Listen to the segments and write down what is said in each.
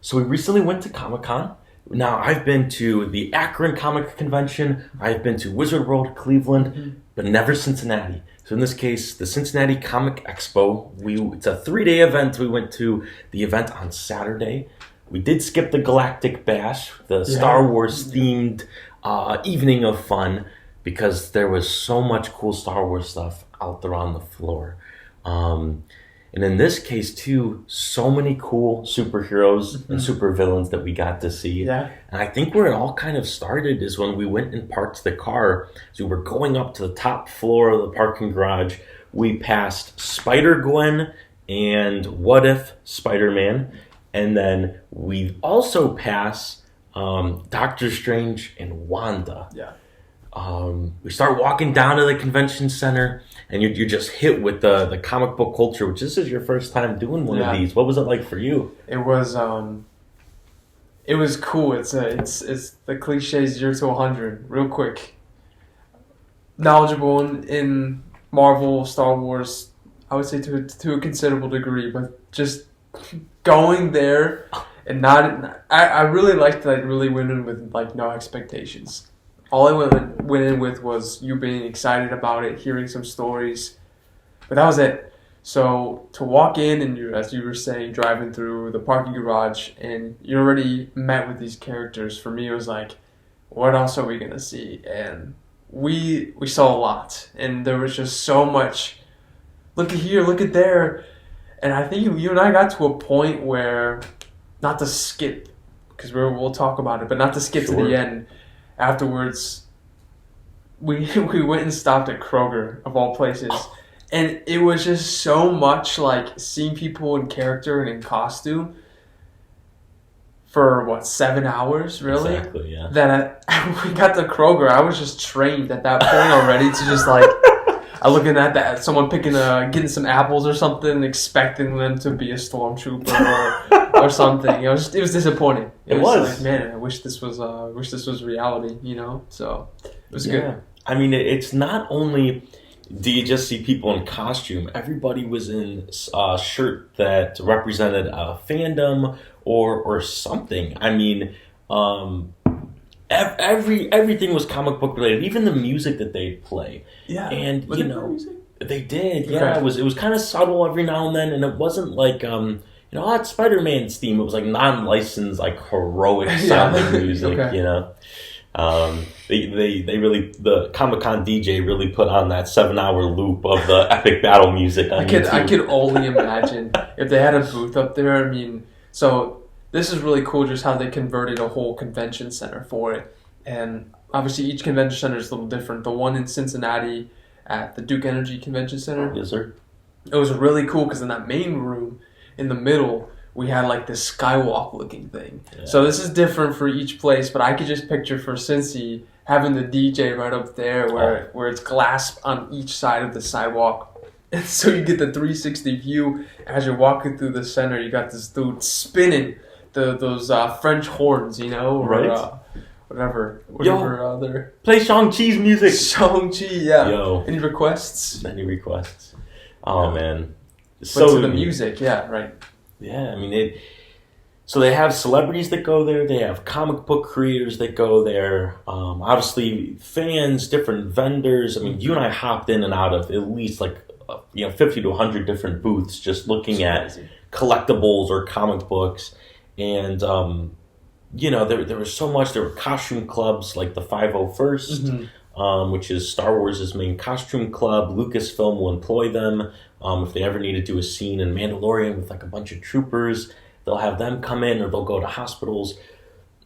So we recently went to Comic Con. Now I've been to the Akron Comic Convention. I've been to Wizard World, Cleveland, but never Cincinnati. So in this case, the Cincinnati Comic Expo. It's a 3-day event. We went to the event on Saturday. We did skip the Galactic Bash, the Star Wars themed evening of fun, because there was so much cool Star Wars stuff out there on the floor. And in this case, too, so many cool superheroes and supervillains that we got to see. Yeah. And I think where it all kind of started is when we went and parked the car. So we were going up to the top floor of the parking garage. We passed Spider-Gwen and What If Spider-Man. And then we also pass Doctor Strange and Wanda. Yeah. We start walking down to the convention center, and you're just hit with the comic book culture, which this is your first time doing one of these. What was it like for you? It was cool. It's the cliche 0 to 100 real quick. Knowledgeable in Marvel, Star Wars, I would say to a considerable degree, but just going there and I really liked that I really went in with like no expectations. All I went in with was you being excited about it, hearing some stories, but that was it. So to walk in and as you were saying, driving through the parking garage and you're already met with these characters, for me it was like, what else are we gonna see? And we saw a lot, and there was just so much. Look at here, look at there, and I think you and I got to a point where, not to skip, because we'll talk about it, but not to skip to the end. Afterwards, we went and stopped at Kroger, of all places. And it was just so much like seeing people in character and in costume for, 7 hours, really? Exactly, yeah. That we got to Kroger, I was just trained at that point already to just like, I looking at that, someone getting some apples or something, expecting them to be a stormtrooper or something. It was disappointing. It was like, man, I wish this was reality, So it was good. I mean, it's not only do you just see people in costume. Everybody was in a shirt that represented a fandom or something. I mean, everything was comic book related. Even the music that they play. Yeah, and was music? They did. Yeah, okay. It was kind of subtle every now and then, and it wasn't like it's Spider-Man's theme. It was like non-licensed, like heroic sounding music. Okay. They really, the Comic-Con DJ really put on that 7-hour loop of the epic battle music. I could only imagine if they had a booth up there. I mean, so this is really cool, just how they converted a whole convention center for it, and obviously each convention center is a little different. The one in Cincinnati at the Duke Energy Convention Center, yes sir, it was really cool because in that main room in the middle we had like this skywalk looking thing. Yeah. So this is different for each place, but I could just picture for Cincy having the DJ right up there where it's glass on each side of the sidewalk. And so you get the 360 view as you're walking through the center. You got this dude spinning those French horns, or right? Whatever other. Play Shang-Chi's music. Shang-Chi, yeah. Yo. Any requests? Oh man. So to the music, yeah, right. Yeah, I mean so they have celebrities that go there. They have comic book creators that go there. Obviously, fans, different vendors. I mean, you and I hopped in and out of at least 50 to 100 different booths just looking at collectibles or comic books. And, there was so much. There were costume clubs like the 501st, which is Star Wars' main costume club. Lucasfilm will employ them if they ever need to do a scene in Mandalorian with like a bunch of troopers. They'll have them come in, or they'll go to hospitals.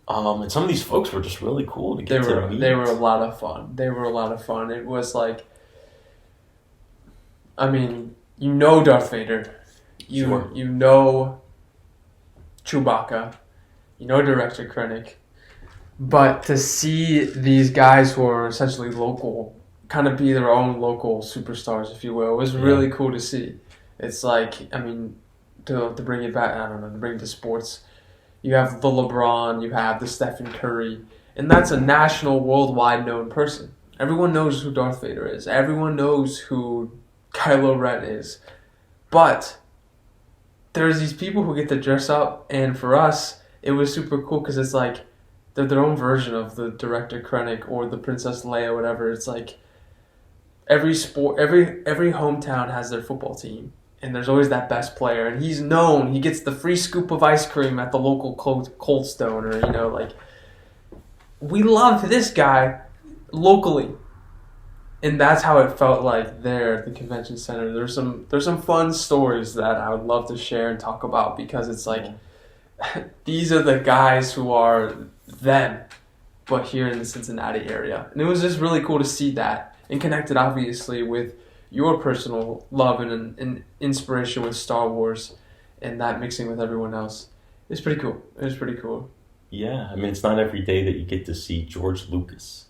And some of these folks were just really cool to get to meet. They were a lot of fun. It was like, I mean, Darth Vader. You know Chewbacca. Director Krennic. But to see these guys who are essentially local, kind of be their own local superstars, if you will, was really cool to see. It's like, I mean, to bring it back, I don't know, to bring it to sports, you have the LeBron, you have the Stephen Curry, and that's a national, worldwide known person. Everyone knows who Darth Vader is. Everyone knows who Kylo Ren is. But there's these people who get to dress up, and for us, it was super cool because it's like they're their own version of the director Krennic or the Princess Leia, whatever. It's like every hometown has their football team, and there's always that best player, and he's known. He gets the free scoop of ice cream at the local Cold Stone, or like we love this guy locally, and that's how it felt like there at the convention center. There's some fun stories that I would love to share and talk about because it's like these are the guys who are them, but here in the Cincinnati area, and it was just really cool to see that. And connected, obviously, with your personal love and inspiration with Star Wars and that mixing with everyone else. It's pretty cool. It was pretty cool. Yeah, I mean, it's not every day that you get to see George Lucas.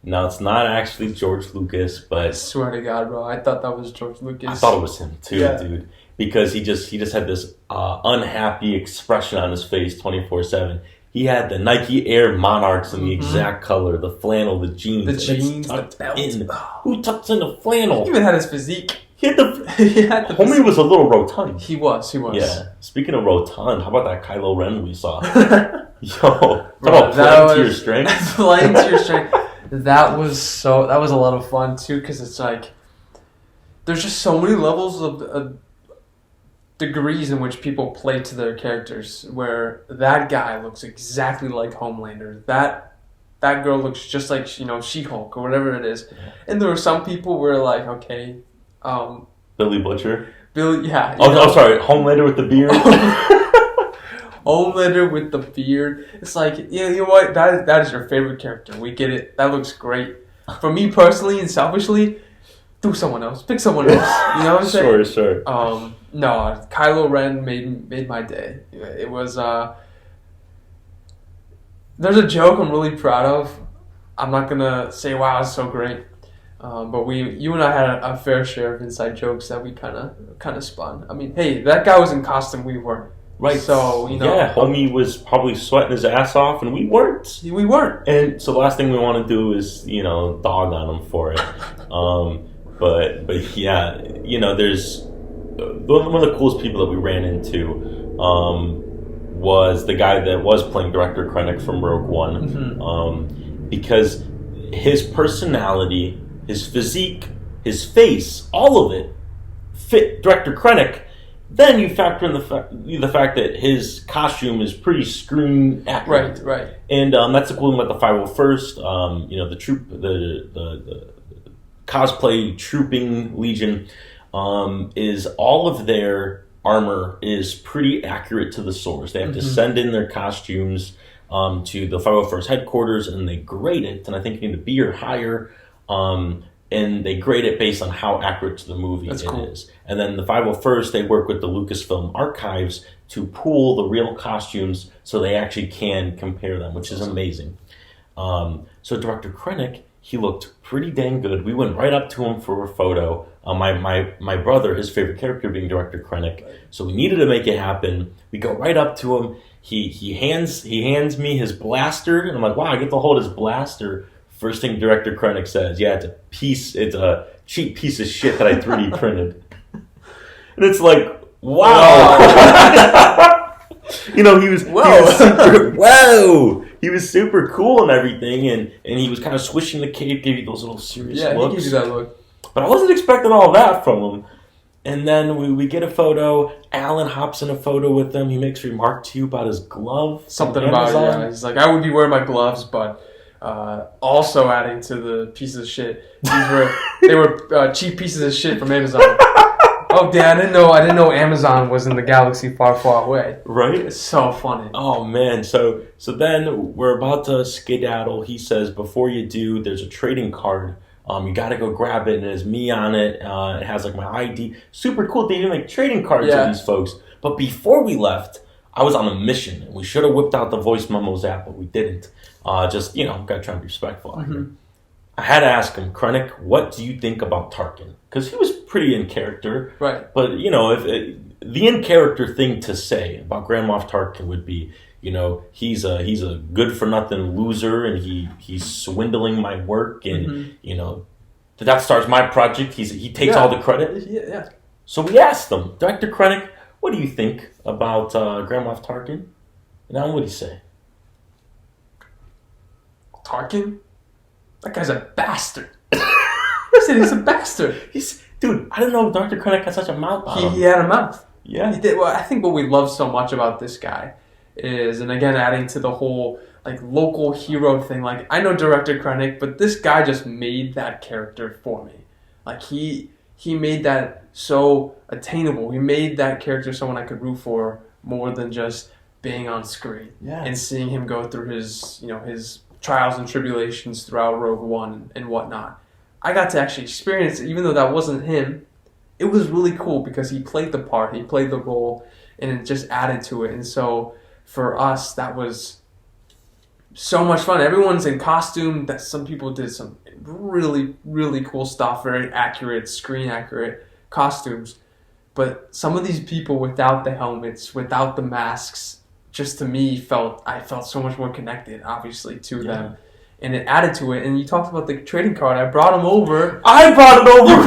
Now, it's not actually George Lucas, but... I swear to God, bro, I thought that was George Lucas. I thought it was him, too, dude. Because he just had this unhappy expression on his face 24/7. He had the Nike Air Monarchs in the exact color, the flannel, the jeans. The belt. Who tucks in the flannel? He even had his physique. He had the homie was a little rotund. He was. Yeah. Speaking of rotund, how about that Kylo Ren we saw? Yo, talk about playing to your strength. Playing to your strength. That was a lot of fun too, because it's like there's just so many levels of degrees in which people play to their characters, where that guy looks exactly like Homelander, that girl looks just like She-Hulk or whatever it is, and there were some people where like, okay, Billy Butcher, sorry, Homelander with the beard. Homelander with the beard. It's like, you know what, that is your favorite character, we get it, that looks great. For me personally and selfishly, do someone else, pick someone else, you know what I'm saying? Sure. No, Kylo Ren made my day. It was there's a joke I'm really proud of. I'm not gonna say wow, it's so great, but you and I had a fair share of inside jokes that we kind of spun. I mean, hey, that guy was in costume, we weren't. Right. So homie was probably sweating his ass off, and we weren't. We weren't. And so the last thing we want to do is dog on him for it. But yeah, there's. One of the coolest people that we ran into was the guy that was playing Director Krennic from Rogue One, because his personality, his physique, his face, all of it fit Director Krennic. Then you factor in the fact that his costume is pretty screen accurate, right, and that's the cool thing about the 501st. The troop, the cosplay trooping legion. Is all of their armor is pretty accurate to the source. They have to send in their costumes to the 501st headquarters, and they grade it. And I think you need a B or higher, and they grade it based on how accurate to the movie it is. And then the 501st, they work with the Lucasfilm archives to pool the real costumes so they actually can compare them, which is amazing. So Director Krennic, he looked pretty dang good. We went right up to him for a photo. My brother, his favorite character being Director Krennic, so we needed to make it happen. We go right up to him. He hands me his blaster, and I'm like, wow, I get to hold his blaster. First thing Director Krennic says, yeah, it's a cheap piece of shit that I 3D printed. And it's like, wow. He was super, whoa. He was super cool and everything, and he was kind of swishing the cape, gave you those little serious looks. Yeah, he gave you that look. But I wasn't expecting all that from him. And then we get a photo. Alan hops in a photo with him. He makes a remark to you about his glove. Something about it, yeah. He's like, I would be wearing my gloves, but also adding to the pieces of shit. They were cheap pieces of shit from Amazon. Oh, damn, I didn't know Amazon was in the galaxy far, far away. Right? It's so funny. Oh, man. So then we're about to skedaddle. He says, before you do, there's a trading card. You got to go grab it, and it has me on it. It has like my ID. Super cool. They didn't make trading cards of these folks. But before we left, I was on a mission. We should have whipped out the voice memos app, but we didn't. Got to try and be respectful. I had to ask him, Krennic, what do you think about Tarkin? Because he was pretty in character. Right. But, if the in character thing to say about Grand Moff Tarkin would be, he's a good for nothing loser, and he's swindling my work, and the Death Star's my project. He takes all the credit. Yeah. So we asked him, Dr. Krennic, what do you think about Grand Moff Tarkin? And now what do you say? Tarkin? That guy's a bastard. I said he's a bastard. Dude, I didn't know Dr. Krennic had such a mouth on him. He had a mouth. Yeah. He did. Well, I think what we love so much about this guy is, and again, adding to the whole like local hero thing. Like, I know Director Krennic, but this guy just made that character for me. Like, he made that so attainable. He made that character someone I could root for more than just being on screen. Yeah. And seeing him go through his trials and tribulations throughout Rogue One and whatnot. I got to actually experience it, even though that wasn't him. It was really cool because he played the part, he played the role, and it just added to it. And so for us, that was so much fun. Everyone's in costume. That some people did some really, really cool stuff, very accurate, screen accurate costumes. But some of these people without the helmets, without the masks, just to me I felt so much more connected, obviously, to them. And it added to it. And you talked about the trading card. I brought him over. I brought it over.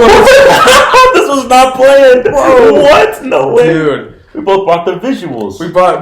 This was not planned. Whoa. What? No way. Dude. We both brought the visuals. We brought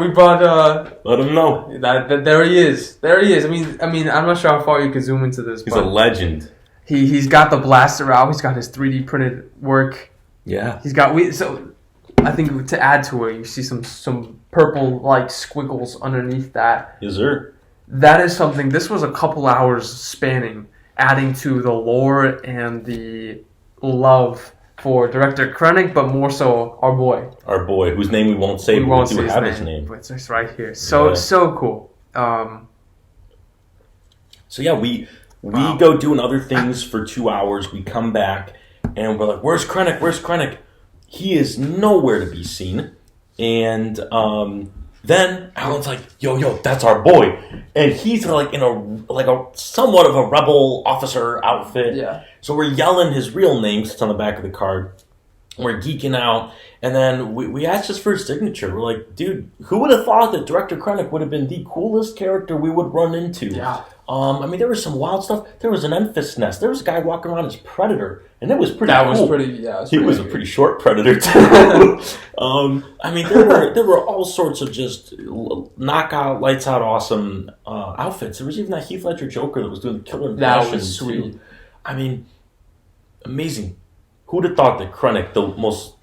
Let him know. that there he is. There he is. I mean, I'm not sure how far you can zoom into this. He's a legend. He's got the blaster out. He's got his 3D printed work. Yeah. He's got so I think to add to it, you see some purple like squiggles underneath that. Yes, sir. That is something. This was a couple hours spanning, adding to the lore and the love for Director Krennic, but more so our boy. Our boy, whose name we won't say, but we do have his name. But it's right here. So cool. So yeah, we go doing other things for 2 hours. We come back and we're like, "Where's Krennic? Where's Krennic?" He is nowhere to be seen. And then Alan's like, "Yo, that's our boy," and he's like in a somewhat of a rebel officer outfit. Yeah. So we're yelling his real name, 'cause it's on the back of the card. We're geeking out, and then we asked just for his signature. We're like, "Dude, who would have thought that Director Krennic would have been the coolest character we would run into?" Yeah. I mean, there was some wild stuff. There was an Enfys nest. There was a guy walking around as Predator, and it was pretty cool. He was a pretty short Predator, too. I mean, there were all sorts of just knockout, lights out, awesome outfits. There was even that Heath Ledger Joker that was doing the killer impression. That was sweet. Too. I mean, amazing. Who'd have thought that Krennic, the most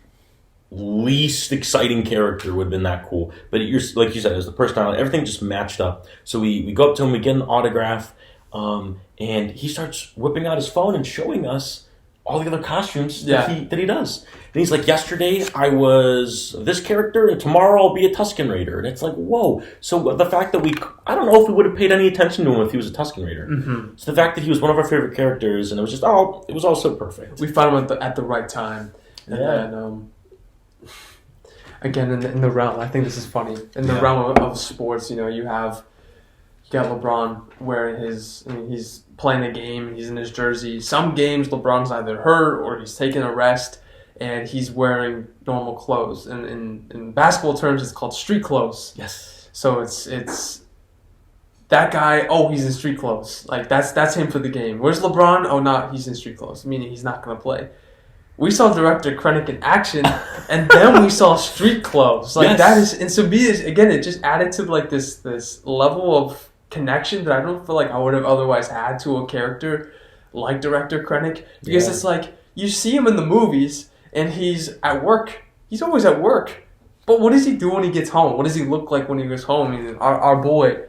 least exciting character, would have been that cool? But like you said, it was the personality. Everything just matched up. So we go up to him, we get an autograph, and he starts whipping out his phone and showing us all the other costumes that he does. And he's like, "Yesterday I was this character, and tomorrow I'll be a Tusken Raider." And it's like, whoa. So the fact that I don't know if we would have paid any attention to him if he was a Tusken Raider. Mm-hmm. So the fact that he was one of our favorite characters, and it was just, it was all so perfect. We found him at the right time. And then, again, in the realm, I think this is funny. In the realm of sports, you got LeBron wearing he's playing a game, he's in his jersey. Some games, LeBron's either hurt or he's taking a rest, and he's wearing normal clothes. And in basketball terms, it's called street clothes. Yes. So it's that guy. Oh, he's in street clothes. Like that's him for the game. Where's LeBron? Oh, not he's in street clothes, meaning he's not going to play. We saw Director Krennic in action, and then we saw street clothes. Like that is, and so again, it just added to like this level of connection that I don't feel like I would have otherwise had to a character like Director Krennic, because it's like you see him in the movies and he's at work. He's always at work, but what does he do when he gets home? What does he look like when he goes home? I mean, our boy.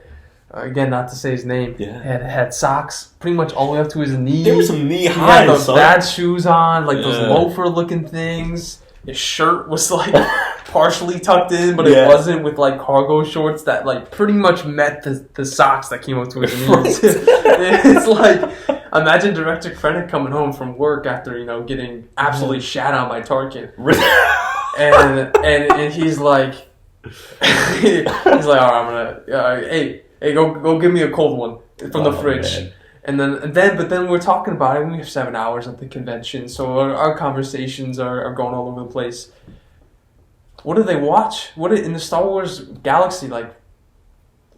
Again, not to say his name, had socks pretty much all the way up to his knees. There was some knee highs. He had those bad shoes on, like those loafer-looking things. His shirt was like partially tucked in, but it wasn't, with like cargo shorts that like pretty much met the socks that came up to his knees. It's like, imagine Director Krennic coming home from work after getting absolutely shat on by Tarkin, and he's like, all right, I'm gonna Hey, go give me a cold one from the fridge. Man. And then we're talking about it. We have 7 hours at the convention, so our conversations are going all over the place. What do they watch? In the Star Wars galaxy, like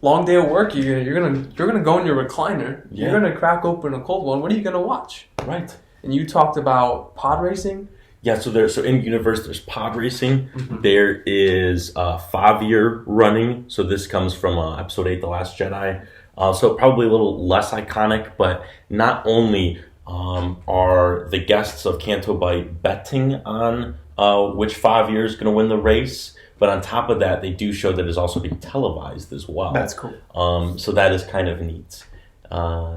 long day of work, you're gonna go in your recliner. Yeah. You're gonna crack open a cold one. What are you gonna watch? Right. And you talked about pod racing. Yeah, so in universe there's pod racing. Mhm. There is 5-year running. So this comes from episode 8, The Last Jedi. So probably a little less iconic, but not only are the guests of Canto Bight betting on which 5 year is going to win the race, but on top of that, they do show that it's also being televised as well. That's cool. So that is kind of neat.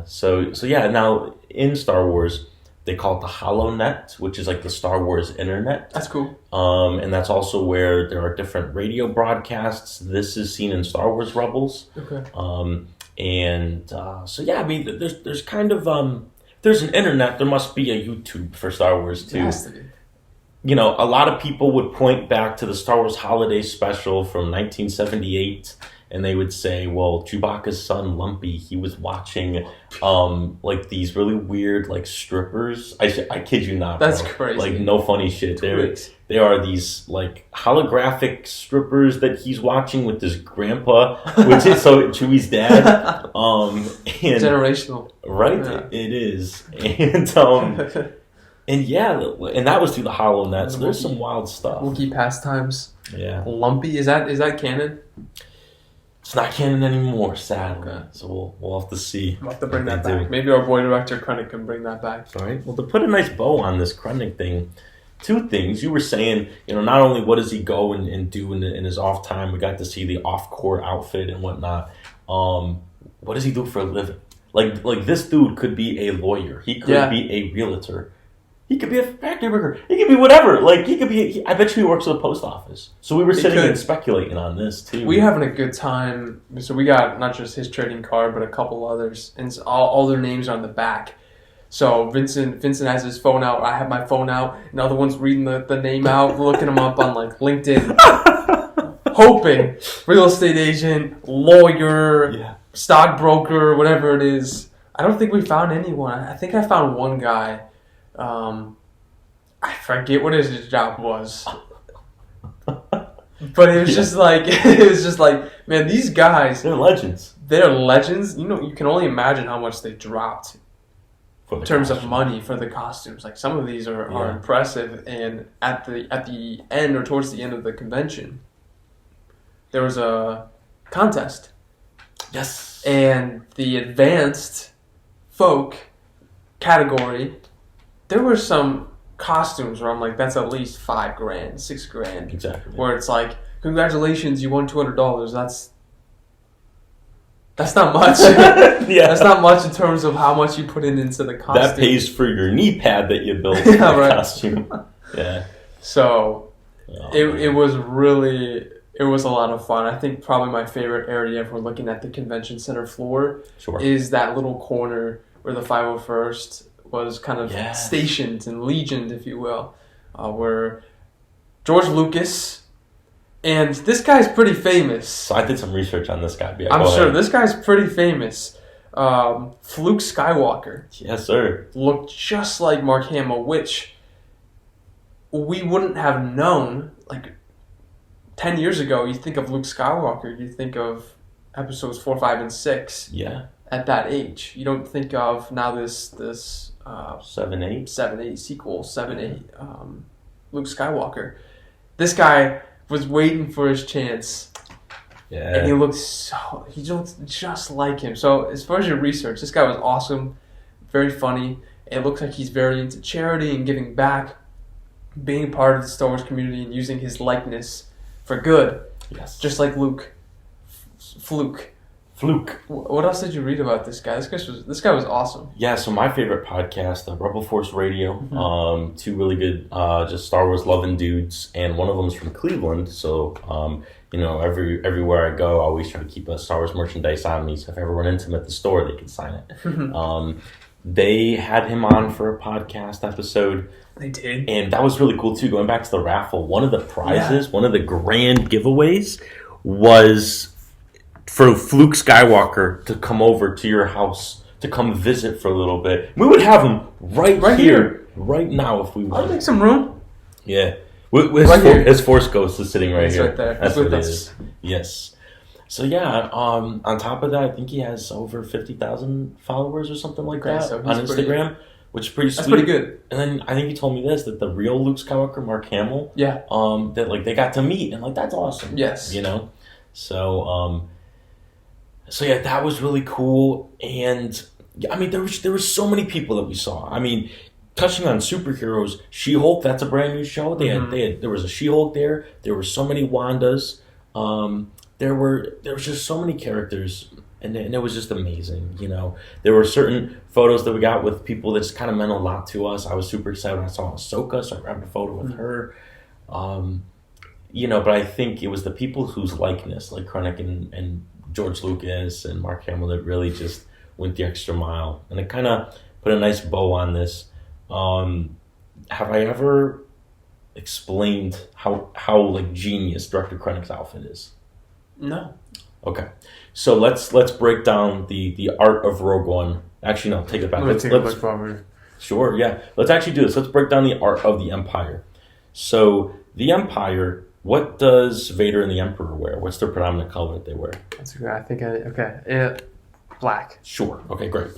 So yeah, now in Star Wars, they call it the HoloNet, which is like the Star Wars internet. That's cool. And that's also where there are different radio broadcasts. This is seen in Star Wars Rebels. Okay. So yeah, I mean, there's kind of there's an internet. There must be a YouTube for Star Wars too. It has to be. You know, a lot of people would point back to the Star Wars Holiday Special from 1978, and they would say, well, Chewbacca's son, Lumpy, he was watching, like, these really weird, like, strippers. I kid you not, That's bro. crazy. Like, no funny shit. Twigs. There are these, like, holographic strippers that he's watching with his grandpa, which is so Chewie's dad. And Generational. right? Yeah. It is. And yeah, and that was through the HoloNet, so there's some wild stuff. Wookiee pastimes. Yeah. Lumpy, is that canon? It's not canon anymore, sadly. Okay. So we'll have to see. We'll have to bring what that they back. do. Maybe our boy director Krennic can bring that back. All right. Well, to put a nice bow on this Krennic thing, 2 things. You were saying, not only what does he go and do in his off time, we got to see the off-court outfit and whatnot. What does he do for a living? Like this dude could be a lawyer. He could be a realtor. He could be a factory worker. He could be whatever. Like, he could be... I bet you he works at the post office. So we were sitting and speculating on this, too. We having a good time. So we got not just his trading card, but a couple others. And it's all their names are on the back. So Vincent has his phone out. I have my phone out. Another one's reading the name out, looking him up on, like, LinkedIn. Hoping. Real estate agent, lawyer, stockbroker, whatever it is. I don't think we found anyone. I think I found one guy. I forget what his job was, but it was just like man, these guys, they're legends. They're legends. You can only imagine how much they dropped in terms of money for the costumes. Like, some of these are impressive. And at the end, or towards the end of the convention, there was a contest. Yes. And the advanced folk category, there were some costumes where I'm like, that's at least $5,000, $6,000. Exactly. Where it's like, congratulations, you won $200. That's not much. That's not much in terms of how much you put into the costume. That pays for your knee pad that you built Yeah, in the right. costume. Yeah. So it was a lot of fun. I think probably my favorite area, if we're looking at the convention center floor, is that little corner where the 501st was kind of stationed and legioned, if you will, where George Lucas, and this guy's pretty famous. So I did some research on this guy. I'm sure this guy's pretty famous. Fluke Skywalker. Yes, sir. Looked just like Mark Hamill, which we wouldn't have known. Like 10 years ago, you think of Luke Skywalker, you think of episodes 4, 5, and 6. Yeah. At that age, you don't think of now this 7, 8 sequel, 7, 8, Luke Skywalker. This guy was waiting for his chance. Yeah. And he looked just like him. So as far as your research, this guy was awesome, very funny. It looks like he's very into charity and giving back, being part of the Star Wars community and using his likeness for good. Yes. Just like Luke. Fluke. What else did you read about this guy? This guy was awesome. Yeah, so my favorite podcast, Rebel Force Radio, 2 really good just Star Wars loving dudes, and one of them's from Cleveland, so everywhere I go, I always try to keep a Star Wars merchandise on me, so if I ever run into them at the store, they can sign it. They had him on for a podcast episode. They did. And that was really cool too, going back to the raffle. One of the prizes, one of the grand giveaways was for Fluke Skywalker to come over to your house to come visit for a little bit. We would have him right here, right now if we wanted. I'll make some room. Yeah. His Force Ghost is sitting right here. Right there. That's what it is. Yes. So yeah, on top of that, I think he has over 50,000 followers or something like that so on Instagram. which is pretty sweet. That's pretty good. And then I think you told me this, that the real Luke Skywalker, Mark Hamill, Yeah. that like they got to meet, and like that's awesome. Yes. You know, so yeah, that was really cool. And I mean, there was so many people that we saw. I mean, touching on superheroes, She-Hulk, that's a brand new show. There was a She-Hulk there. There were so many Wandas. There was just so many characters, and it was just amazing. You know, there were certain photos that we got with people that just kind of meant a lot to us. I was super excited when I saw Ahsoka, so I grabbed a photo with her. You know, but I think it was the people whose likeness, like Krennic and George Lucas and Mark Hamill, that really just went the extra mile, and it kind of put a nice bow on this. Have I ever explained how like genius Director Krennic's outfit is? No. Okay, so let's break down the art of Rogue One. Actually, no, take it back. Let's take a look forward. Sure, yeah. Let's actually do this. Let's break down the art of the Empire. So the Empire, what does Vader and the Emperor wear? What's their predominant color that they wear? That's good. I think black. Sure. Okay, great.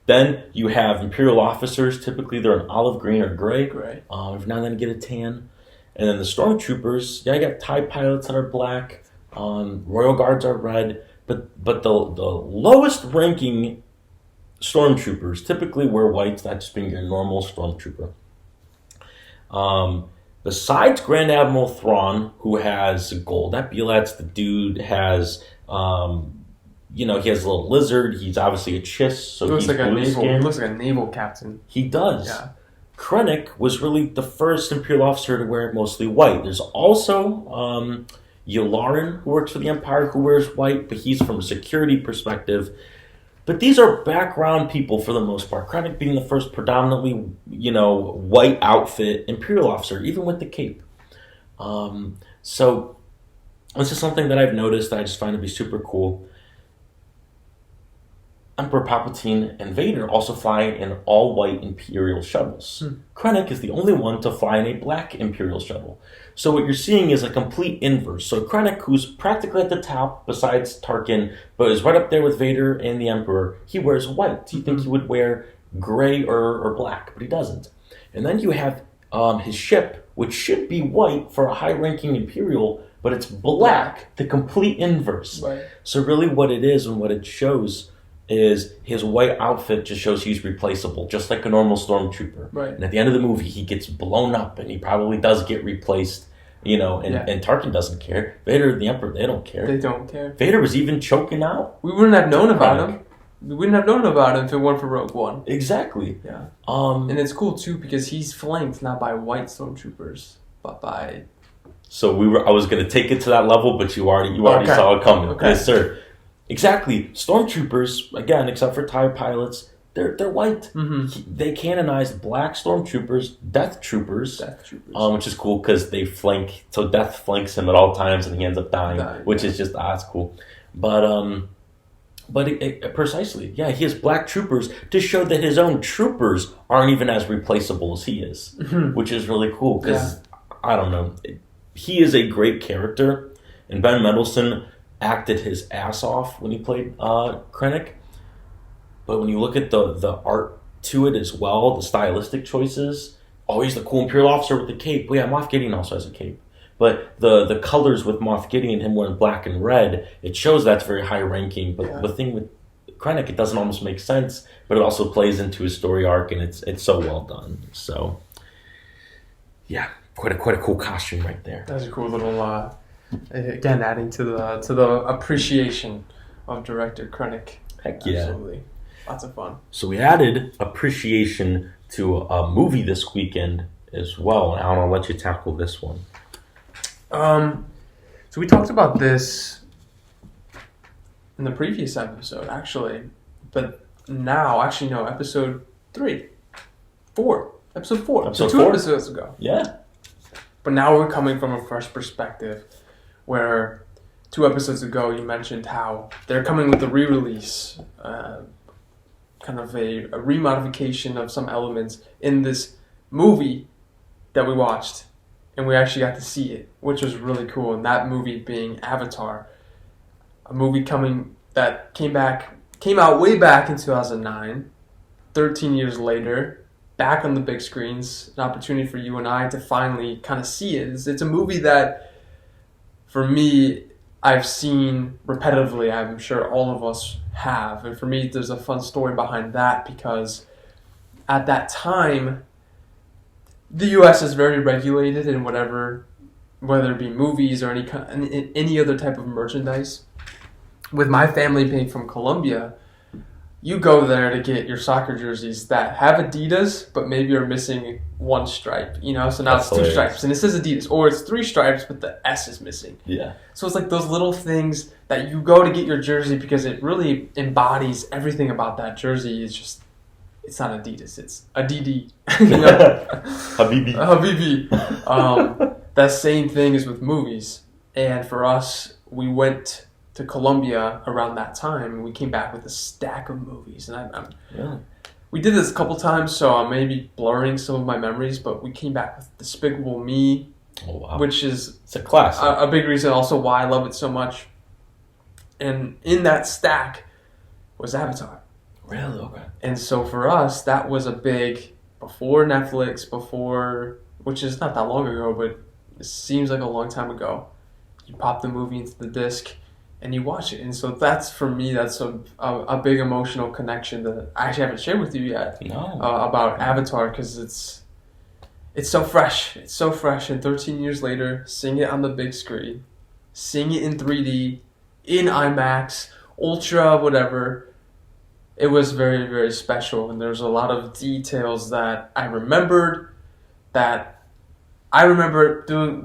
Then you have Imperial officers. Typically, they're an olive green or gray. Gray. If not, then get a tan. And then the Stormtroopers, yeah, you got TIE pilots that are black. Royal Guards are red. But the lowest ranking Stormtroopers typically wear white. That just being your normal Stormtrooper. Besides Grand Admiral Thrawn, who has gold, that's the dude has. You know, he has a little lizard. He's obviously a chiss, so he looks he's he looks like a naval captain. He does. Yeah. Krennic was really the first Imperial officer to wear mostly white. There's also Yularen, who works for the Empire, who wears white, but he's from a security perspective. But these are background people for the most part. Krennic being the first predominantly, you know, white outfit Imperial officer, even with the cape. So this is something that I've noticed that I just find to be super cool. Emperor Palpatine and Vader also fly in all-white Imperial shuttles. Krennic is the only one to fly in a black Imperial shuttle. So what you're seeing is a complete inverse. So Krennic, who's practically at the top, besides Tarkin, but is right up there with Vader and the Emperor, he wears white. You think he would wear gray or black, but he doesn't. And then you have his ship, which should be white for a high-ranking Imperial, but it's black, the complete inverse. Right. So really what it is and what it shows is his white outfit just shows he's replaceable, just like a normal Stormtrooper. Right. And at the end of the movie, he gets blown up, and he probably does get replaced, you know, and Tarkin doesn't care. Vader and the Emperor, they don't care. They don't care. Vader was even choking out. We wouldn't have known about him. We wouldn't have known about him if it weren't for Rogue One. Exactly. Yeah. And it's cool, too, because he's flanked not by white Stormtroopers, but by... So I was going to take it to that level, but you already saw it coming. Okay. Yes, sir. Exactly. Stormtroopers, again, except for TIE pilots, they're white. Mm-hmm. They canonized black Stormtroopers, Death Troopers. Which is cool because they flank. So Death flanks him at all times, and he ends up dying, which is just it's cool. But precisely, yeah, he has black troopers to show that his own troopers aren't even as replaceable as he is, which is really cool because I don't know, he is a great character, and Ben Mendelsohn acted his ass off when he played Krennic. But when you look at the art to it as well, the stylistic choices, he's the cool Imperial officer with the cape. Well, yeah, Moff Gideon also has a cape. But the colors with Moff Gideon, him wearing black and red, it shows that's very high ranking. But the thing with Krennic, it doesn't almost make sense, but it also plays into his story arc, and it's so well done. So, yeah, quite a cool costume right there. That's a cool little... Again, adding to the appreciation of director Krennic. Heck yeah. Absolutely. Lots of fun. So we added appreciation to a movie this weekend as well. And Alan, I'll let you tackle this one. So we talked about this in the previous episode, actually. But now, episode 4. Episode 4. Episode 2 4? episodes ago. Yeah. But now we're coming from a fresh perspective, where 2 episodes ago you mentioned how they're coming with a re-release, kind of a remodification of some elements in this movie that we watched, and we actually got to see it, which was really cool. And that movie being Avatar, a movie that came out way back in 2009, 13 years later, back on the big screens, an opportunity for you and I to finally kind of see it. It's a movie that, for me, I've seen repetitively. I'm sure all of us have. And for me, there's a fun story behind that because at that time, the U.S. is very regulated in whether it be movies or any other type of merchandise. With my family being from Colombia, you go there to get your soccer jerseys that have Adidas, but maybe are missing one stripe, So now it's 2 stripes, and it says Adidas, or it's 3 stripes, but the S is missing. Yeah. So it's like those little things that you go to get your jersey because it really embodies everything about that jersey. It's not Adidas, it's Adidi. Habibi. That same thing is with movies. And for us, we went to Colombia around that time, and we came back with a stack of movies. And we did this a couple times, so I may be blurring some of my memories, but we came back with Despicable Me, which is it's a classic. A big reason also why I love it so much. And in that stack was Avatar. Really? Okay. And so for us, that was a big, before Netflix, which is not that long ago, but it seems like a long time ago. You pop the movie into the disc and you watch it. And so that's, for me, that's a big emotional connection that I actually haven't shared with you yet. No. About Avatar, because it's so fresh. It's so fresh. And 13 years later, seeing it on the big screen, seeing it in 3D, in IMAX, Ultra, whatever, it was very, very special. And there's a lot of details that I remembered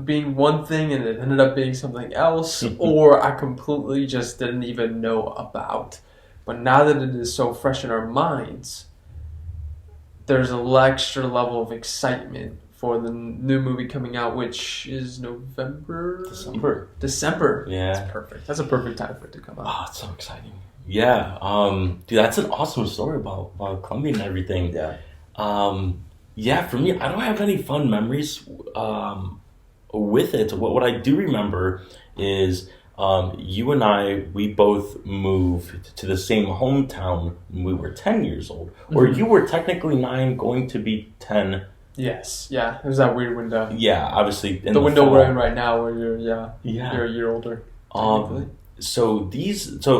being one thing and it ended up being something else, or I completely just didn't even know about. But now that it is so fresh in our minds, there's an extra level of excitement for the new movie coming out, which is December. Yeah. That's perfect. That's a perfect time for it to come out. Oh, it's so exciting. Yeah. Dude, that's an awesome story about Colombia and everything. Yeah. Yeah, for me, I don't have any fun memories with it. What I do remember is you and we both moved to the same hometown when we were 10 years old. Mm-hmm. Or you were technically 9, going to be 10. Yes, yeah. There's that weird window. Yeah, obviously. The window we're in right now where you're a year older. So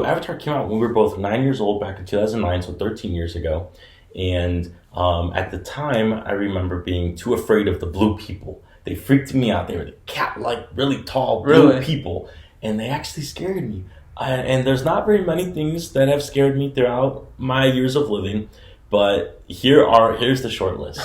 Avatar came out when we were both 9 years old back in 2009, so 13 years ago. And at the time, I remember being too afraid of the blue people. They freaked me out. They were the cat-like, really tall blue people. And they actually scared me. And there's not very many things that have scared me throughout my years of living. But here's the short list.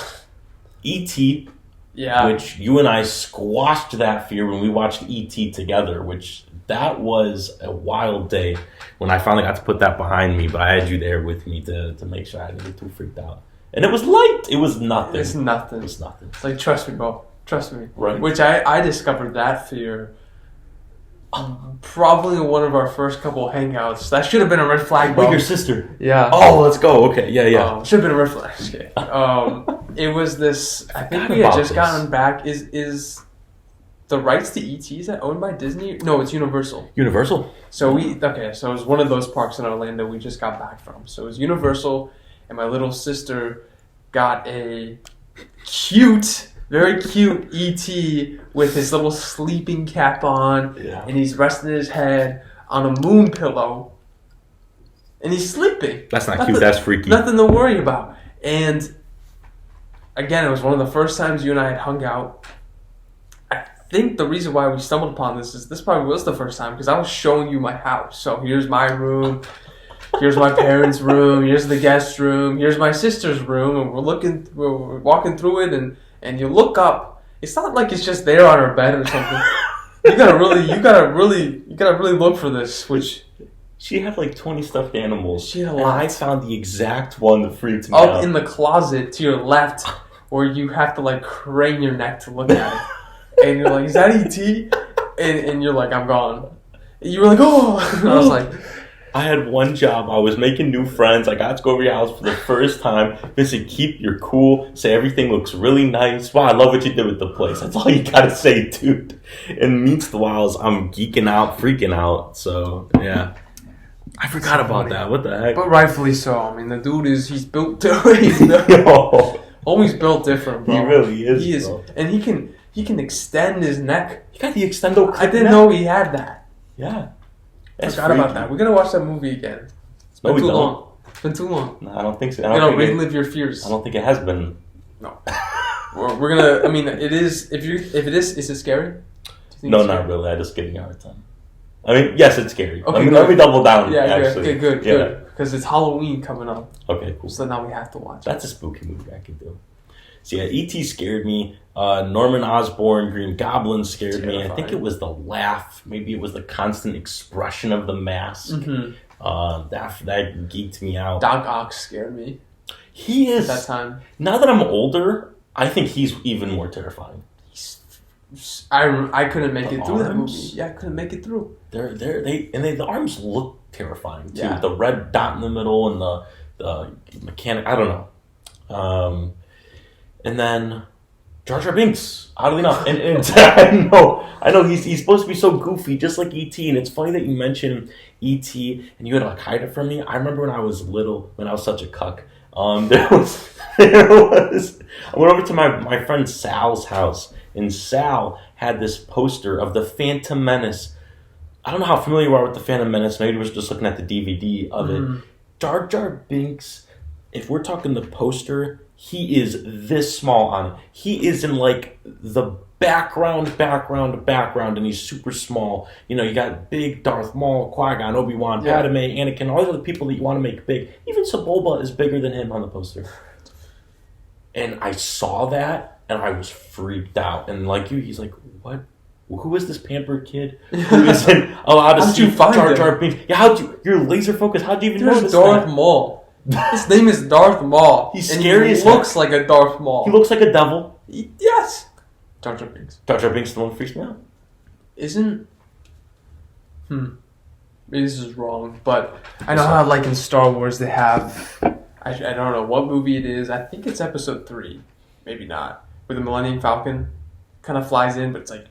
E.T., which you and I squashed that fear when we watched E.T. together, which that was a wild day when I finally got to put that behind me, but I had you there with me to make sure I didn't get too freaked out. And it was light. It was nothing. It's nothing. It's nothing. It's like, trust me, bro. Trust me. Right. Which I discovered that fear probably in one of our first couple hangouts. That should have been a red flag, bro. With your sister. Yeah. Oh, let's go. Okay. Yeah. Should have been a red flag. Okay. It was this. I think we had just gotten back. Is the rights to E.T., is that owned by Disney? No, it's Universal. Universal. So it was one of those parks in Orlando we just got back from. So it was Universal, and my little sister got a very cute E.T. with his little sleeping cap on, and he's resting his head on a moon pillow, and he's sleeping. That's not cute. That's freaky. Nothing to worry about. And again, it was one of the first times you and I had hung out. I think the reason why we stumbled upon this is this probably was the first time because I was showing you my house. So here's my room, here's my parents' room, here's the guest room, here's my sister's room, and we're walking through it, and you look up. It's not like it's just there on her bed or something. You gotta really look for this. Which she had like 20 stuffed animals. She had a lot. I found the exact one that freaked me out. Up in the closet to your left, where you have to like crane your neck to look at it. And you're like, is that E.T.? And you're like, I'm gone. And you were like, oh. And I was like, I had one job. I was making new friends. I got to go over your house for the first time. They said, keep your cool. Say everything looks really nice. Wow, I love what you did with the place. That's all you got to say, dude. And meanwhile, I'm geeking out, freaking out. So, yeah. I forgot about that. What the heck? But rightfully so. I mean, the dude he's built to it. Homie's built different, bro. He really is. He is, bro. and he can extend his neck. He got the extendo. I didn't know he had that. Yeah. Forgot about that. We're gonna watch that movie again. It's been too long. It's been too long. No, I don't think so. Relive your fears. I don't think it has been. No. We're gonna. I mean, it is. If it is it scary? No, not really. I just giving you a hard time. I mean, yes, it's scary. Okay, let me double down. Yeah, actually. okay, good. Because it's Halloween coming up. Okay, cool. So now we have to watch. That's a spooky movie I could do. So yeah, E.T. scared me. Norman Osborn, Green Goblin scared me. I think it was the laugh. Maybe it was the constant expression of the mask. Mm-hmm. That geeked me out. Doc Ock scared me. He is. At that time. Now that I'm older, I think he's even more terrifying. I couldn't make it through arms? that movie. Yeah, I couldn't make it through. The arms look terrifying too. Yeah. The red dot in the middle and the mechanic. I don't know. And then Jar Jar Binks, oddly enough, and I know he's supposed to be so goofy, just like E.T. And it's funny that you mentioned E.T. and you had to like hide it from me. I remember when I was little, when I was such a cuck. There was. I went over to my friend Sal's house, and Sal had this poster of the Phantom Menace. I don't know how familiar you are with the Phantom Menace. Maybe you was just looking at the DVD of it. Jar Jar Binks. If we're talking the poster, he is this small on it. He is in like the background, and he's super small. You know, you got big Darth Maul, Qui-Gon, Obi-Wan, Padme, Anakin, all the other people that you want to make big. Even Sebulba is bigger than him on the poster. And I saw that, and I was freaked out. And like you, he's like, what? Who is this pampered kid who isn't allowed to see Jar Jar Binks? Yeah, you're laser focused. How'd you even notice Darth Maul. His name is Darth Maul. He's scary as heck. He looks like a Darth Maul. He looks like a devil. Yes. Jar Jar Binks. Jar Jar Binks is the one that freaks me out. Isn't... Maybe this is wrong, but I know how like in Star Wars they have... I don't know what movie it is. I think it's episode 3. Maybe not. Where the Millennium Falcon kind of flies in, but it's like...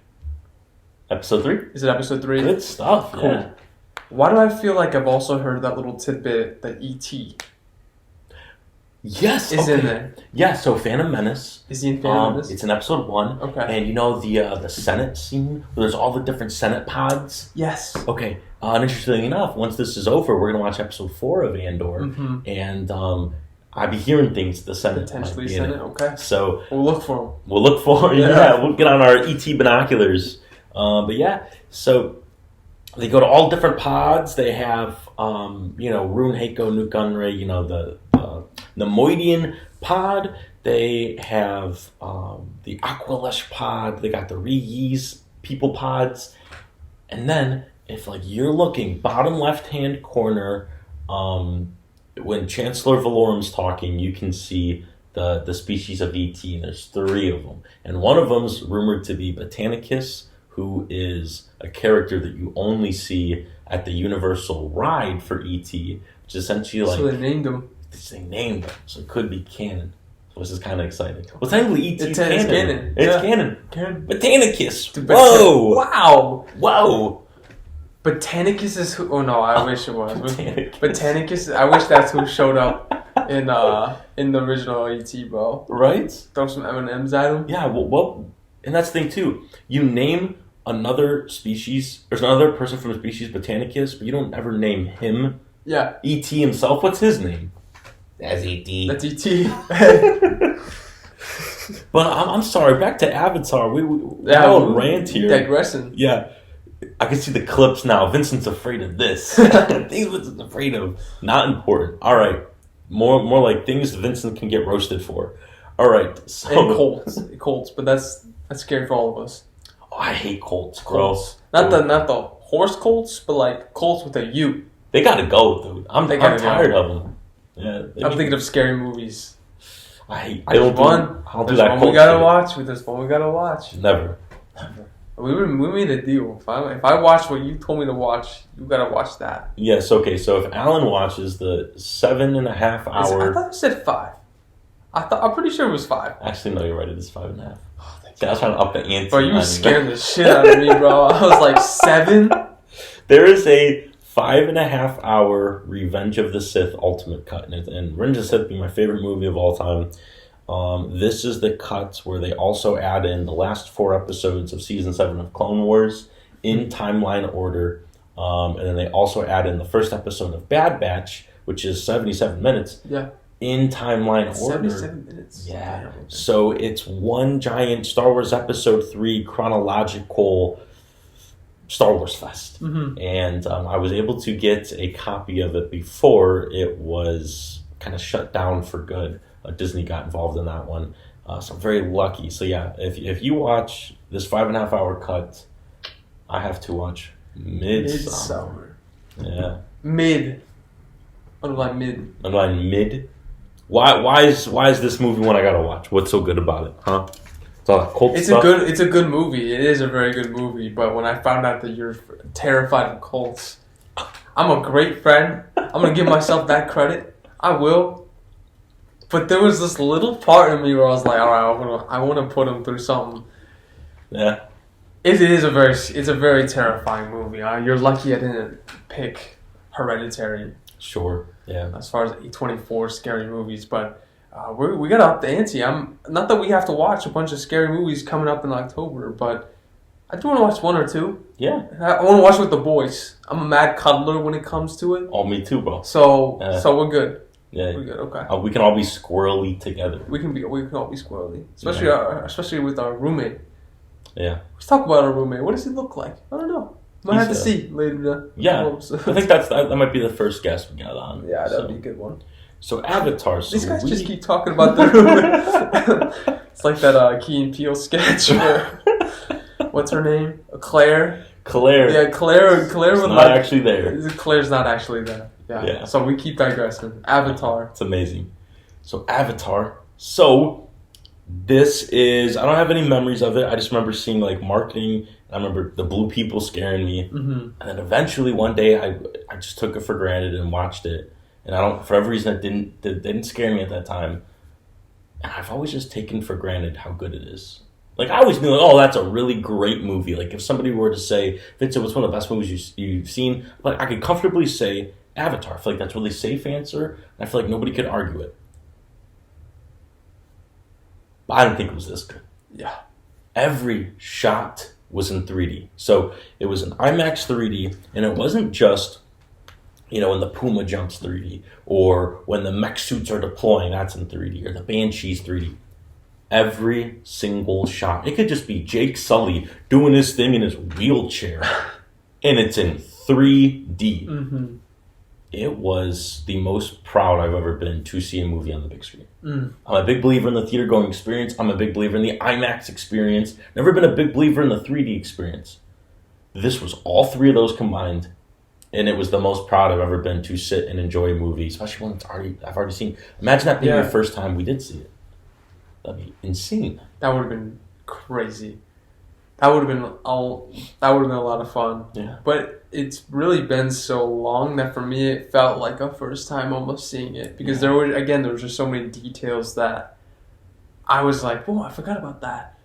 Episode 3? Is it episode 3? Good stuff, cool. Yeah. Why do I feel like I've also heard that little tidbit that E.T. Yes, is in there? Yeah, so Phantom Menace. Is he in Phantom Menace? It's in episode 1. Okay. And you know the Senate scene where there's all the different Senate pods? Yes. Okay. And interestingly enough, once this is over, we're going to watch episode 4 of Andor. Mm-hmm. And I'll be hearing things the Senate. Potentially Senate, okay. So we'll look for them. We'll look for we'll get on our ET binoculars. But yeah, so they go to all different pods. They have, Rune, Heiko, Nuke Gunray, the Nemoidian pod. They have the Aqualesh pod. They got the Reese people pods. And then, if you're looking, bottom left-hand corner, when Chancellor Valorum's talking, you can see the species of ET, and there's 3 of them. And one of them's rumored to be Botanicus, who is a character that you only see at the Universal ride for ET, which is essentially like... So they named him. They named him, so it could be canon. So this is kind of exciting. Well, technically ET is canon. It's canon. It's canon. Botanicus! Whoa! Wow! Botanicus is who... Oh no, I wish it was. Botanicus, I wish that's who showed up in the original ET, bro. Right? Throw some M&Ms at him. Yeah, well, and that's the thing too. You name another species, there's another person from the species Botanicus, but you don't ever name him. Yeah. E.T. himself, what's his name? That's E.T. That's E.T. But I'm sorry, back to Avatar. We all rant here. Digressing. Yeah. I can see the clips now. Vincent's afraid of this. Things Vincent's afraid of. Not important. All right. More like things Vincent can get roasted for. All right. So, and Colts, but that's scary for all of us. Oh, I hate Colts, bro. Not the horse Colts, but like Colts with a U. They gotta go, dude. I'm tired of them. Yeah, I'm thinking of scary movies. I don't do that. One we gotta watch. There's one we gotta watch. Never. We made a deal. If I watch what you told me to watch, you gotta watch that. Yes. Okay. So if Alan watches the 7.5 hour, I thought you said 5. I'm pretty sure it was 5. Actually, no, you're right. It is 5.5. Oh, see, I was trying to up the ante. Bro, you were scaring the shit out of me, bro. I was like 7. There is a 5.5 hour Revenge of the Sith Ultimate Cut, and Revenge of the Sith being my favorite movie of all time. This is the cut where they also add in the last 4 episodes of season 7 of Clone Wars in timeline order. And then they also add in the first episode of Bad Batch, which is 77 minutes. Yeah. In timeline order. 77 minutes. Yeah. Damn. So it's one giant Star Wars Episode 3 chronological Star Wars fest. Mm-hmm. And I was able to get a copy of it before it was kind of shut down for good. Disney got involved in that one. So I'm very lucky. So yeah, if you watch this 5.5 hour cut, I have to watch Midsummer. Yeah. Mid. Underline mid. Underline mid. Why is this movie one I gotta watch? What's so good about it, huh? It's all that cult stuff. It's a good movie. It is a very good movie. But when I found out that you're terrified of cults, I'm a great friend. I'm gonna give myself that credit. I will. But there was this little part of me where I was like, all right, I want to put him through something. Yeah. It's a very terrifying movie. You're lucky I didn't pick Hereditary. Sure. Yeah. As far as A24 scary movies, but we gotta up the ante. Not that we have to watch a bunch of scary movies coming up in October, but I do want to watch 1 or 2. Yeah. I want to watch with the boys. I'm a mad cuddler when it comes to it. Oh, me too, bro. So we're good. Yeah. We're good. Okay. We can all be squirrely together. We can all be squirrely, especially with our roommate. Yeah. Let's talk about our roommate. What does he look like? I don't know. Might have to see later. Yeah. I think that might be the first guest we got on. Yeah, that'd be a good one. So Avatar. So these guys just keep talking about their roommate. It's like that Key and Peele sketch where what's her name? Claire. Yeah, Claire it's was not actually there. Claire's not actually there. Yeah. So we keep digressing. Avatar. It's amazing. So Avatar. So this is, I don't have any memories of it. I just remember seeing like marketing. I remember the blue people scaring me. Mm-hmm. And then eventually one day I just took it for granted and watched it. And for every reason it didn't scare me at that time. And I've always just taken for granted how good it is. Like, I always knew, like, oh, that's a really great movie. Like, if somebody were to say, Vincent, what's one of the best movies you've seen? Like, I could comfortably say Avatar. I feel like that's a really safe answer. And I feel like nobody could argue it. But I didn't think it was this good. Yeah. Every shot was in 3D. So, it was an IMAX 3D, and it wasn't just, when the Puma jumps 3D, or when the mech suits are deploying, that's in 3D, or the Banshee's 3D. Every single shot. It could just be Jake Sully doing his thing in his wheelchair, and it's in 3D. Mm-hmm. It was the most proud I've ever been to see a movie on the big screen. Mm. I'm a big believer in the theater-going experience. I'm a big believer in the IMAX experience. Never been a big believer in the 3D experience. This was all 3 of those combined, and it was the most proud I've ever been to sit and enjoy a movie, especially when I've already seen. Imagine that being the first time we did see it. That'd be insane. That would have been crazy. That would have been a lot of fun. Yeah. But it's really been so long that for me it felt like a first time almost seeing it, because there was just so many details that I was like, "Whoa, I forgot about that."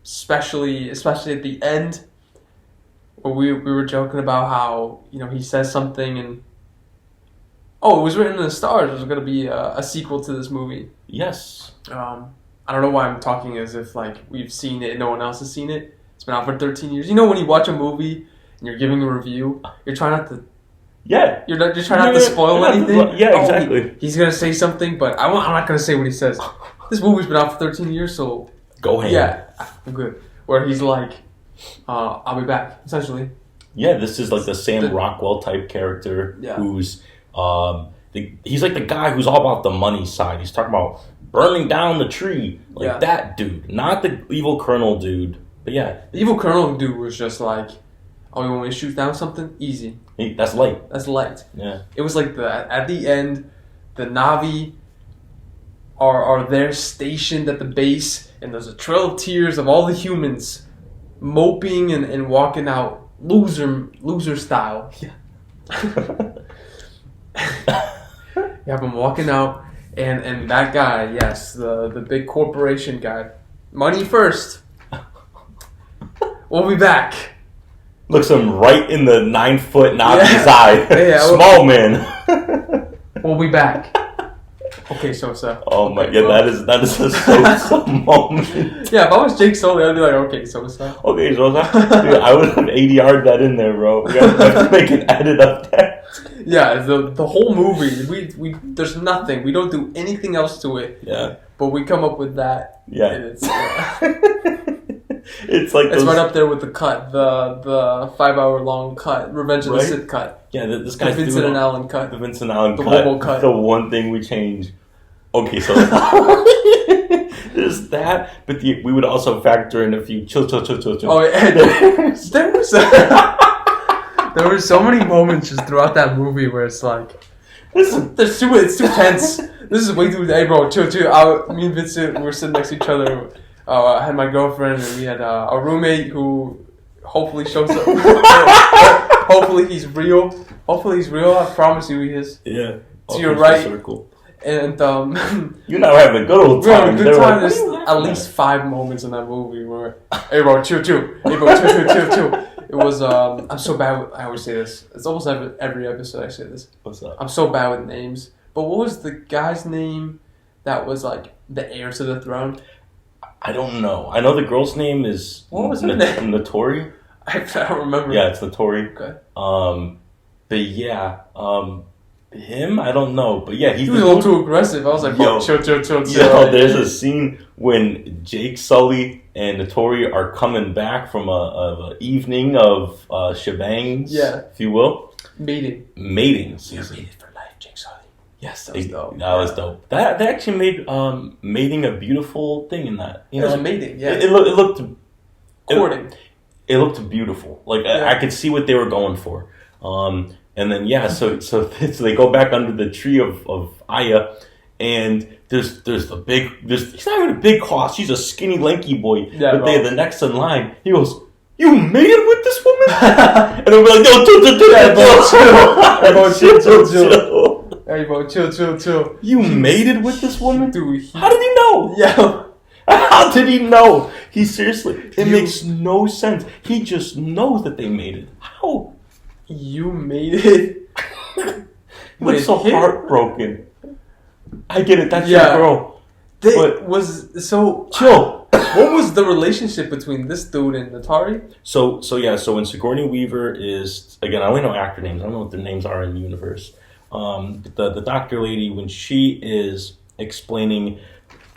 Especially at the end, where we were joking about how he says something and it was written in the stars. There's going to be a sequel to this movie. Yes. I don't know why I'm talking as if like we've seen it and no one else has seen it. It's been out for 13 years. When you watch a movie and you're giving a review, you're trying not to. Yeah. You're trying not to spoil anything. Yeah, exactly. He's gonna say something, but I'm not gonna say what he says. This movie's been out for 13 years, so go ahead. Yeah, I'm good. Where he's like, "I'll be back," essentially. Yeah, this is like the Sam Rockwell type character who's he's like the guy who's all about the money side. He's talking about burning down the tree, that dude, not the evil Colonel dude. But yeah, the evil Colonel dude was just like, "Oh, you want me to shoot down something? Easy. That's light. That's light." Yeah. It was like at the end, the Na'vi are there stationed at the base, and there's a trail of tears of all the humans moping and walking out loser style. Yeah. You have them walking out, and that guy, yes, the big corporation guy, money first. We'll be back. Looks him right in the 9-foot Nazi's eye. Yeah, Small man. We'll be back. Okay, Sosa. Oh my Okay, god, well. that is a Sosa moment. Yeah, if I was Jake Sully, I'd be like, okay, Sosa. Okay, Sosa. Dude, I would have ADR'd that in there, bro. We have to make an edit of that. Yeah, the whole movie, we there's nothing. We don't do anything else to it. Yeah. But we come up with that. Yeah. And it's it's like it's right up there with the cut, the 5-hour long cut, Revenge of the Right? Sith cut, yeah, this the guy's Vincent doing and Allen cut. the Vincent Allen The cut. Womo cut. The one thing we change. Okay, so there's that, but we would also factor in a few chill. Oh, and there were so many moments just throughout that movie where it's like, it's too tense. This is way too. Hey, bro, chill. Me and Vincent were sitting next to each other. I had my girlfriend and we had a roommate who hopefully shows up. Hopefully he's real. I promise you he is. Yeah. To your right. Circle. And you're not having a good old we were time. having a good time. There's at least 5 moments in that movie where, hey bro, chill. Hey bro, chill. It was I'm so bad with, I always say this. It's almost every episode I say this. What's up? I'm so bad with names. But what was the guy's name that was like the heir to the throne? I don't know. I know the girl's name is What was her name? Notori. I don't remember. Yeah, it's Notori. Okay. But yeah, him, I don't know. But yeah, He was a little too aggressive. I was like, Yo. chill. Yo, there's a scene when Jake Sully and Notori are coming back from a evening of shebangs, if you will. Mating. Matings. You're mated for life, Jake Sully. Yes, that was dope. That was dope. That they actually made mating a beautiful thing in that. You It know, was mating, yeah. It looked Courting. It looked beautiful. Like Yeah. I could see what they were going for. And then so they go back under the tree of Aya, and there's he's not even a big hoss. He's a skinny, lanky boy. Yeah, but bro. the next in line, he goes, "You mated with this woman?" And I'm like, "No, chill. Hey bro, chill. You mated with this woman, Dude, How did he know? Yeah. How did he know? He seriously, it makes no sense. He just knows that they mated. How? You made it. He looks so him? heartbroken. I get it. That's Yeah. your girl. So Chill. what was the relationship between this dude and Atari? So when Sigourney Weaver is, again, I only know actor names. I don't know what their names are in the universe. The doctor lady, when she is explaining,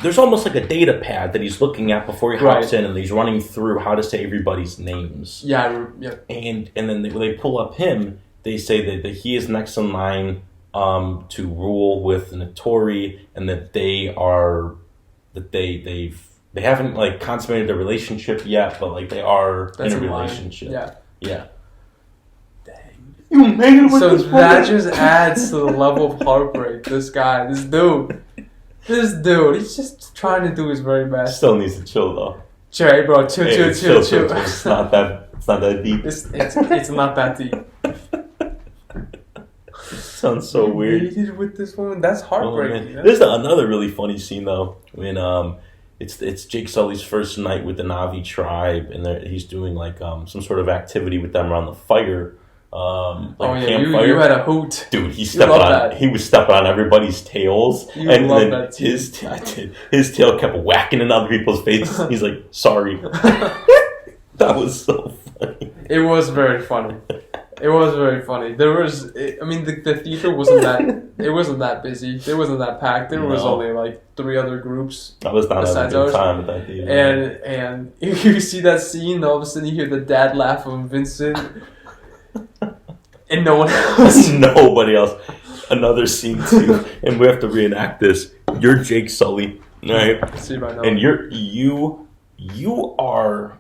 there's almost like a data pad that he's looking at before he hops in, and he's running through how to say everybody's names. Yeah. And then they pull up him. They say that he is next in line to rule with Notori, and that they haven't like consummated their relationship yet, but like they are in a relationship. Yeah. Dang. You made it with this that woman. just adds to the level of heartbreak. This dude, he's just trying to do his very best. Still needs to chill though. Chill, bro. Chill. It's not that deep. It's not that deep. Sounds so weird. Mated with this woman. That's heartbreaking. Oh, there's another really funny scene though when it's Jake Sully's first night with the Na'vi tribe, and he's doing like some sort of activity with them around the fire. Campfire. You had a hoot, dude. He was stepping on everybody's tails, and then that his tail kept whacking in other people's faces. He's like, "Sorry." That was so funny. It was very funny. There was, the theater wasn't that busy. It wasn't that packed. There was only like 3 other groups. I was not having a good time at that theater. And you see that scene, all of a sudden you hear the dad laugh of Vincent, and no one else. Nobody else. Another scene too, and we have to reenact this. You're Jake Sully, right? See right now. And you are.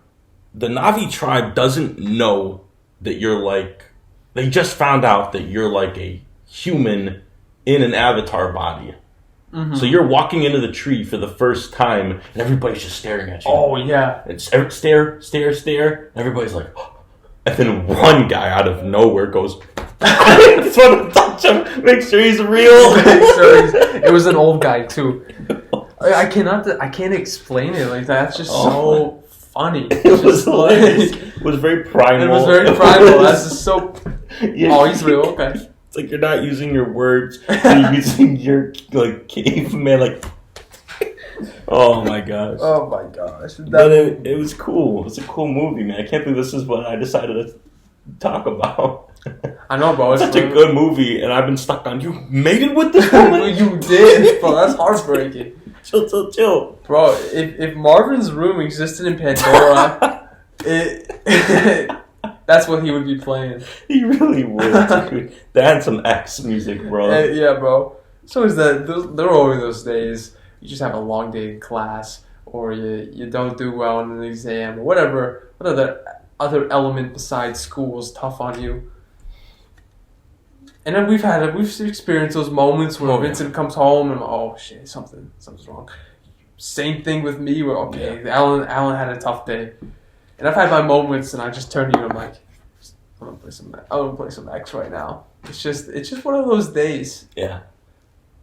The Na'vi tribe doesn't know that you're like. They just found out that you're like a human in an avatar body. Mm-hmm. So you're walking into the tree for the first time, and everybody's just staring at you. Oh yeah. And stare. And everybody's like, oh. And then one guy out of nowhere goes, I just want to touch him, make sure he's real. It was an old guy too. I can't explain it. Like that's just so funny. It was hilarious. It was very primal. That's just so. Yeah. Oh, he's real. Okay. It's like you're not using your words. You're using your like caveman like. Oh my gosh. Oh my gosh. But it was cool. It's a cool movie, man. I can't believe this is what I decided to talk about. I know, bro. It's such a good movie, and I've been stuck on. You made it with this woman? You did, bro. That's heartbreaking. Chill. Bro, if Marvin's Room existed in Pandora, that's what he would be playing. He really would, dude. That and some X music, bro. Yeah, bro. So is that there are always those days you just have a long day in class, or you don't do well in an exam, or whatever. What other element besides school is tough on you? And then we've experienced those moments where Vincent comes home and oh shit, something's wrong. Same thing with me where Alan had a tough day. And I've had my moments and I just turn to you and I'm like, I'm gonna play some X right now. It's just one of those days. Yeah.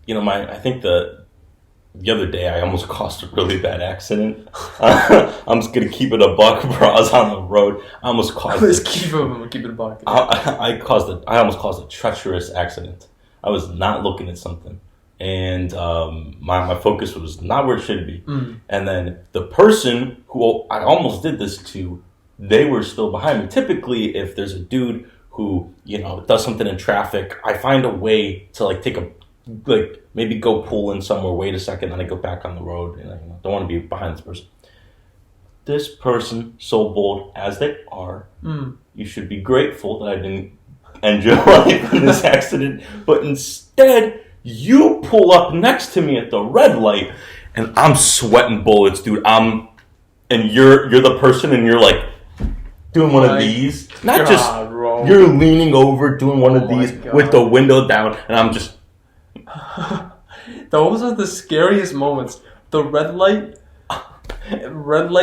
You know, I think the other day I almost caused a really bad accident. I'm just gonna keep it a buck, bro. I was on the road. I almost caused keep it a buck. I almost caused a treacherous accident. I was not looking at something. And my focus was not where it should be. And then the person who I almost did this to, they were still behind me. Typically, if there's a dude who, you know, does something in traffic, I find a way to like maybe go pull in somewhere, wait a second, then I go back on the road. And I don't want to be behind this person. This person, so bold as they are, you should be grateful that I didn't end your life in this accident. But instead, you pull up next to me at the red light, and I'm sweating bullets, dude. And you're the person, and you're like doing one of these. Not just bro. You're leaning over, doing one of these with the window down, and I'm just. Those are the scariest moments. The red light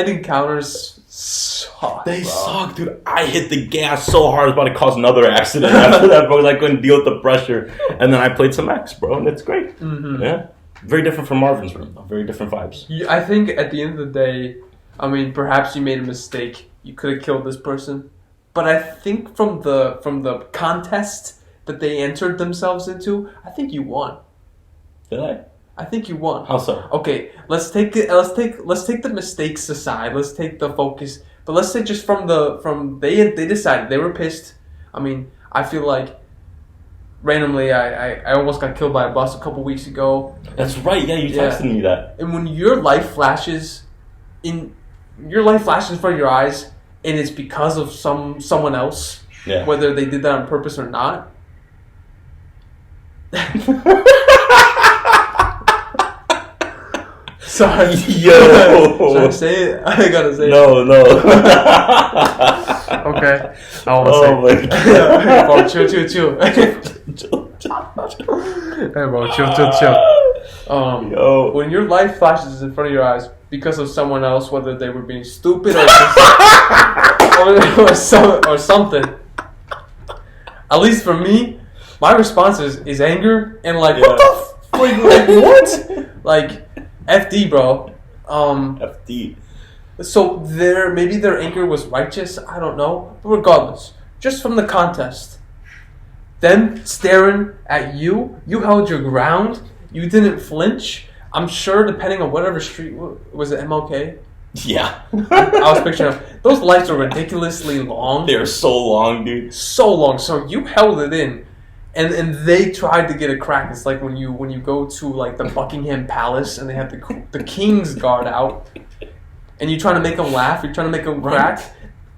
encounters suck. They suck, dude. I hit the gas so hard, I was about to cause another accident after that, bro. I couldn't deal with the pressure. And then I played some X, bro, and it's great. Yeah. Very different from Marvin's Room, though. Very different vibes. I think at the end of the day, I mean, perhaps you made a mistake. You could have killed this person. But I think from the contest that they entered themselves into, I think you won. Did I? I think you won. How so? Okay, let's take the mistakes aside. Let's take the focus. But let's say just they decided they were pissed. I mean, I feel like randomly I almost got killed by a bus a couple weeks ago. That's right. Yeah, you texted me that. And when your life flashes in front of your eyes, and it's because of someone else, whether they did that on purpose or not. Sorry. Yo. Should I say it? I gotta say it. No. Okay. I won't say it. Hey, bro, chill. Hey, bro, chill. Yo. When your life flashes in front of your eyes because of someone else, whether they were being stupid or something, at least for me, my response is anger and like, what the like what? Like, FD, bro. FD. So maybe their anger was righteous. I don't know. But regardless, just from the contest, them staring at you, you held your ground. You didn't flinch. I'm sure, depending on whatever street was it, MLK. Yeah. I was picturing those lights are ridiculously long. They're so long, dude. So long. So you held it in. And they tried to get a crack. It's like when you go to like the Buckingham Palace and they have the King's Guard out, and you trying to make them laugh, you're trying to make them crack.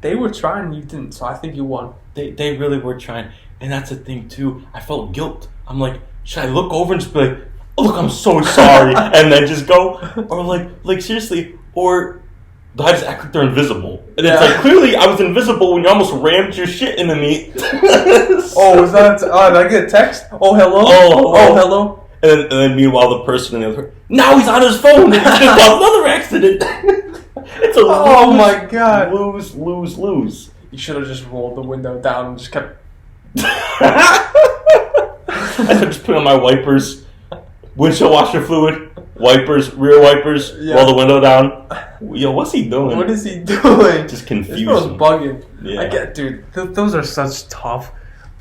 They were trying, you didn't. So I think you won. They really were trying, and that's the thing too. I felt guilt. I'm like, should I look over and just be like, oh, look, I'm so sorry, and then just go, or like seriously, or do I just act like they're invisible? And it's like, clearly I was invisible when you almost rammed your shit into me. Oh, was that? Did I get a text? Oh, hello. Oh, hello. And then meanwhile, the person in the other, now he's on his phone. It's just another accident. It's a oh my god, lose. You should have just rolled the window down and just kept. I just put on my wipers, windshield washer fluid, wipers, rear wipers, roll the window down. Yo, what's he doing? What is he doing? Just confused. This girl's bugging. Yeah. I get, dude. Those are such tough.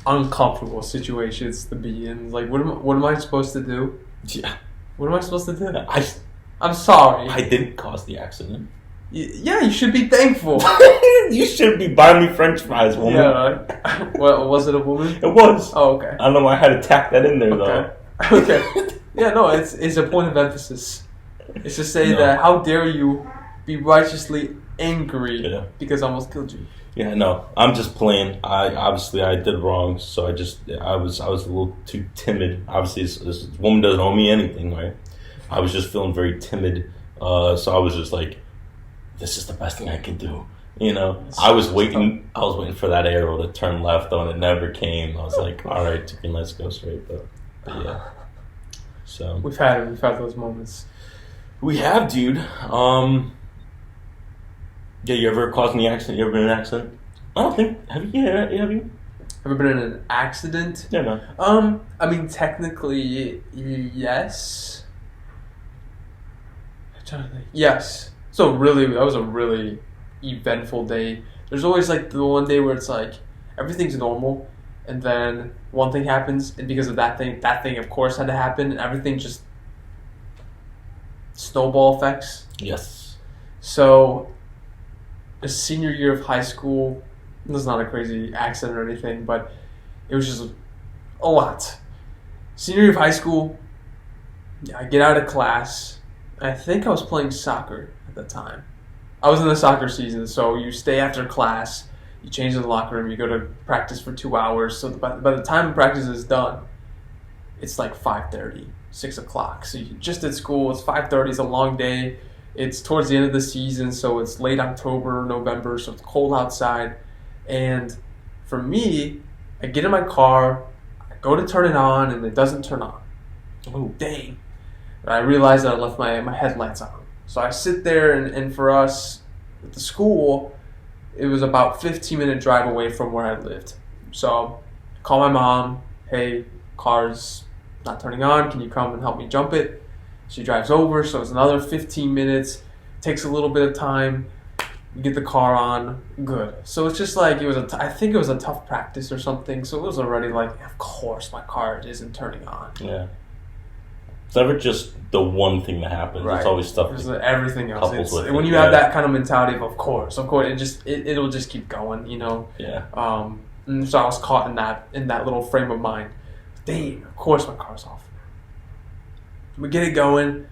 uncomfortable situations to be in. Like, what am I supposed to do? Yeah. What am I supposed to do? I'm sorry. I didn't cause the accident. Yeah, you should be thankful. You should be buying me French fries, woman. Yeah. Well, was it a woman? It was. Oh, okay. I don't know why I had to tack that in there, though. Okay. Yeah, no, it's a point of emphasis. It's to say that how dare you be righteously angry because I almost killed you. Yeah, no, I'm just playing. I did wrong, so I was a little too timid. Obviously, this woman doesn't owe me anything, right? I was just feeling very timid, so I was just like, this is the best thing I can do. You know, I was waiting for that arrow to turn left, though, and it never came. I was like, all right, chicken, let's go straight. But yeah, so we've had those moments. We have, dude. Yeah, you ever caused any accident? You ever been in an accident? I don't think. Have you? Yeah, have you? Ever been in an accident? Yeah, no. I mean, technically, yes. I'm trying to think. Yes. So really, that was a really eventful day. There's always like the one day where it's like everything's normal, and then one thing happens, and because of that thing of course had to happen, and everything just snowball effects. Yes. So, the senior year of high school, this was not a crazy accident or anything, but it was just a lot. Senior year of high school, I get out of class. I think I was playing soccer at the time. I was in the soccer season, so you stay after class, you change in the locker room, you go to practice for 2 hours. So by the time practice is done, it's like 5:30, 6 o'clock. So you're just at school, it's 5:30, it's a long day. It's towards the end of the season, so it's late October, November, so it's cold outside. And for me, I get in my car, I go to turn it on, and it doesn't turn on. Oh, dang. And I realize that I left my headlights on. So I sit there, and for us, at the school, it was about 15-minute drive away from where I lived. So I call my mom, hey, car's not turning on, can you come and help me jump it? She drives over, so it's another 15 minutes, takes a little bit of time, we get the car on, good. So it's just like, I think it was a tough practice or something, so it was already like, of course my car isn't turning on. Yeah. It's never just the one thing that happens. Right. It's always stuff. There's everything else. When you have that kind of mentality of course, it'll just keep going, you know. Yeah. So I was caught in that little frame of mind. Dang, of course my car's off. We get it going,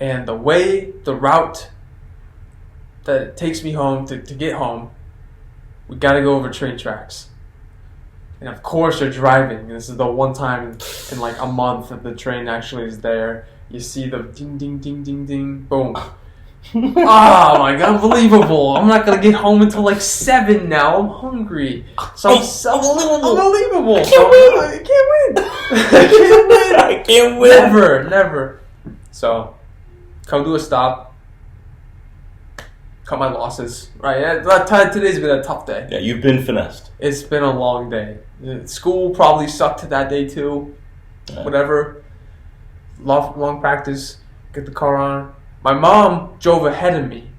and the route that it takes me home to get home, we got to go over train tracks. And of course you're driving, and this is the one time in like a month that the train actually is there. You see the ding, ding, ding, ding, ding, boom. Oh my god, unbelievable. I'm not going to get home until like 7 now. I'm hungry. So unbelievable. I can't win. I can't win. Never. So, come to a stop. Cut my losses. Right, today's been a tough day. Yeah, you've been finessed. It's been a long day. School probably sucked that day too. Yeah. Whatever. Long practice. Get the car on. My mom drove ahead of me.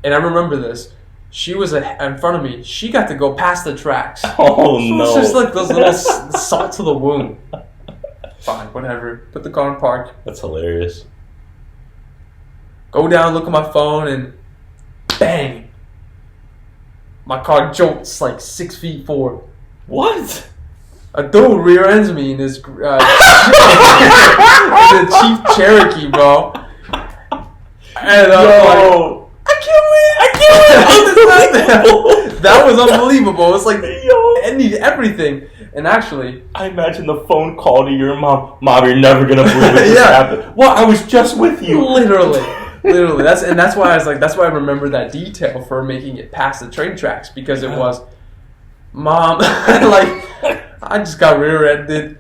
And I remember this. She was in front of me. She got to go past the tracks. Oh, so no. It's just like those little salt to the wound. Fine, whatever. Put the car in park. That's hilarious. Go down, look at my phone, and bang! My car jolts like 6 feet forward. What? A dude rear ends me in this in the Chief Cherokee, bro. And like, I can't win. That was unbelievable. It's like everything. And actually, I imagine the phone call to your mom. Mom, you're never gonna believe this happened. Well, I was just with you. Literally. That's why I was like, that's why I remember that detail for making it past the train tracks, because it was, Mom, like, I just got rear-ended,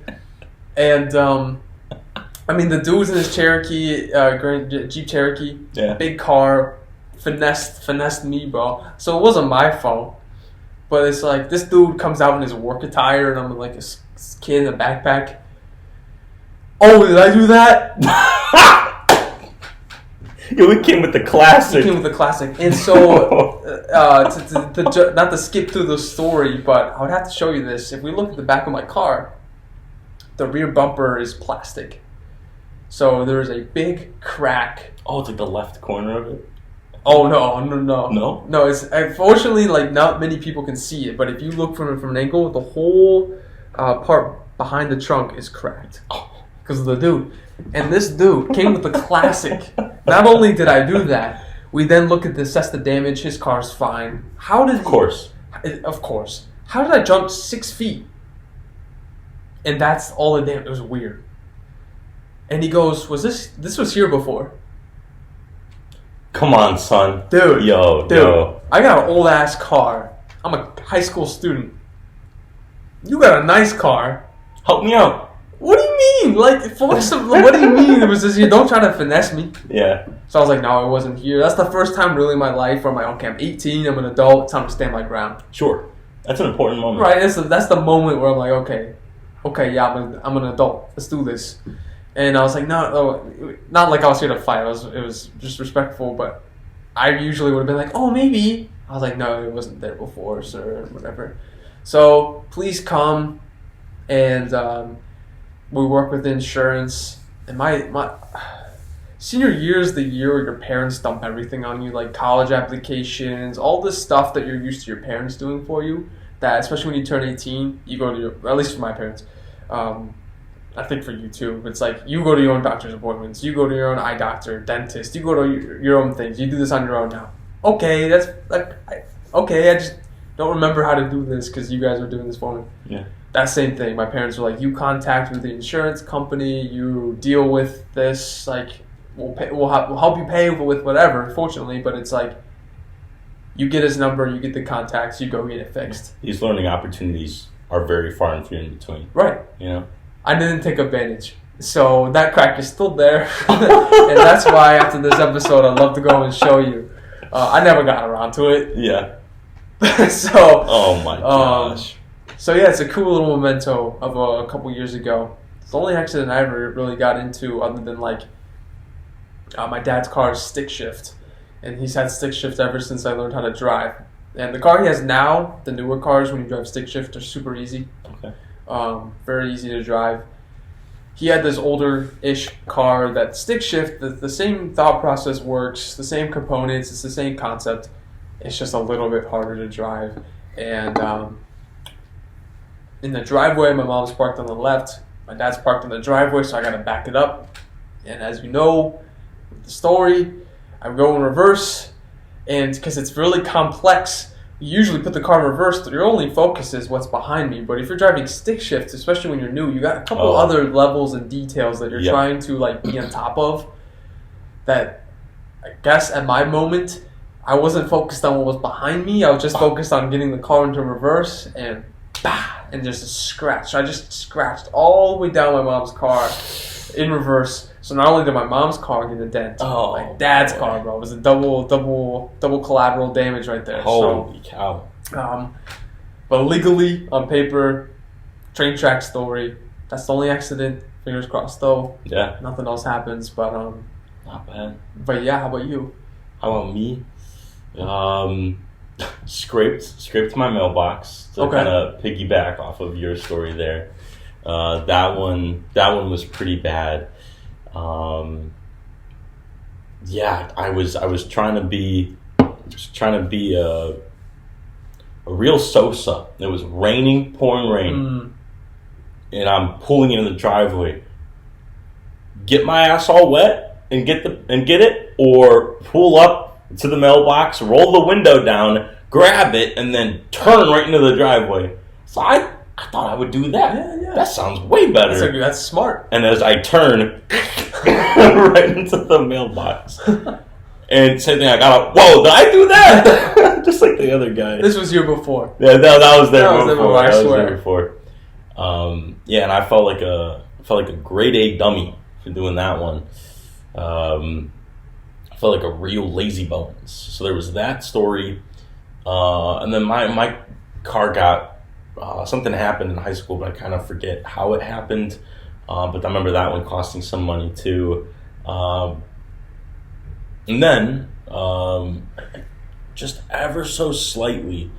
and I mean the dude was in his Cherokee, Jeep Cherokee, big car, finessed me, bro. So it wasn't my fault, but it's like this dude comes out in his work attire, and I'm like a kid in a backpack. Oh, did I do that? We came with the classic. He came with the classic. And so, not to skip through the story, but I would have to show you this. If we look at the back of my car, the rear bumper is plastic. So there is a big crack. Oh, it's like the left corner of it? Oh, no. No, it's unfortunately, like, not many people can see it, but if you look from an angle, the whole part behind the trunk is cracked. Because of the dude. And this dude came with the classic. Not only did I do that, we then look at assess the damage. His car's fine. Of course. How did I jump 6 feet? And that's all the damage. It was weird. And he goes, this was here before? Come on, son. Dude. Yo. I got an old ass car. I'm a high school student. You got a nice car. Help me out. What do you mean? Like, what do you mean? It was just, you don't try to finesse me. Yeah. So I was like, no, it wasn't here. That's the first time really in my life where I'm like, okay, I'm 18, I'm an adult, it's time to stand my ground. Sure. That's an important moment. Right, that's the moment where I'm like, okay, yeah, I'm an adult. Let's do this. And I was like, no, not like I was here to fight. It was just respectful, but I usually would have been like, oh, maybe. I was like, no, it wasn't there before, sir, or whatever. So please come, and we work with insurance. And my senior year is the year where your parents dump everything on you, like college applications, all this stuff that you're used to your parents doing for you. That especially when you turn 18, you go to your, at least for my parents. I think for you too. It's like you go to your own doctor's appointments, you go to your own eye doctor, dentist, you go to your own things. You do this on your own now. Okay, that's like okay. I just don't remember how to do this because you guys are doing this for me. Yeah. That same thing. My parents were like, you contact with the insurance company, you deal with this. Like we'll help you pay with whatever. Fortunately, but it's like you get his number, you get the contacts, you go get it fixed. These learning opportunities are very far and few in between. Right. You know. I didn't take advantage. So that crack is still there. And that's why after this episode, I'd love to go and show you. I never got around to it. Yeah. So. Oh my gosh. So yeah, it's a cool little memento of a couple years ago. It's the only accident I ever really got into other than like my dad's car's stick shift. And he's had stick shift ever since I learned how to drive. And the car he has now, the newer cars, when you drive stick shift, are super easy. Okay. Very easy to drive. He had this older-ish car that stick shift, the same thought process works, the same components, it's the same concept. It's just a little bit harder to drive. And in the driveway, my mom's parked on the left, my dad's parked in the driveway, so I gotta back it up. And as you know, with the story, I go in reverse, and because it's really complex, you usually put the car in reverse, your only focus is what's behind me. But if you're driving stick shift, especially when you're new, you got a couple other levels and details that you're trying to like be on top of. That I guess at my moment, I wasn't focused on what was behind me. I was just focused on getting the car into reverse and just a scratch. So I just scratched all the way down my mom's car in reverse. So not only did my mom's car get a dent, my dad's car, bro, it was a double collateral damage right there. Holy cow. But legally, on paper, train track story. That's the only accident. Fingers crossed, though. Yeah. Nothing else happens, but not bad. But yeah, how about you? How about me? Scraped my mailbox to kind of piggyback off of your story there. That one was pretty bad. Yeah, I was trying to be a real Sosa. It was raining, pouring rain, and I'm pulling into the driveway. Get my ass all wet and get it, or pull up to the mailbox, roll the window down, grab it, and then turn right into the driveway. So I thought I would do that. Yeah. That sounds way better. That's smart. And as I turn right into the mailbox, and same thing, I got out. Whoa! Did I do that? Just like the other guy. This was year before. Yeah, that was there before. I swear. There before. Yeah, and I felt like a grade A dummy for doing that one. I felt like a real lazy bones. So there was that story, and then my car got. Something happened in high school, but I kind of forget how it happened. But I remember that one costing some money too. And then, just ever so slightly,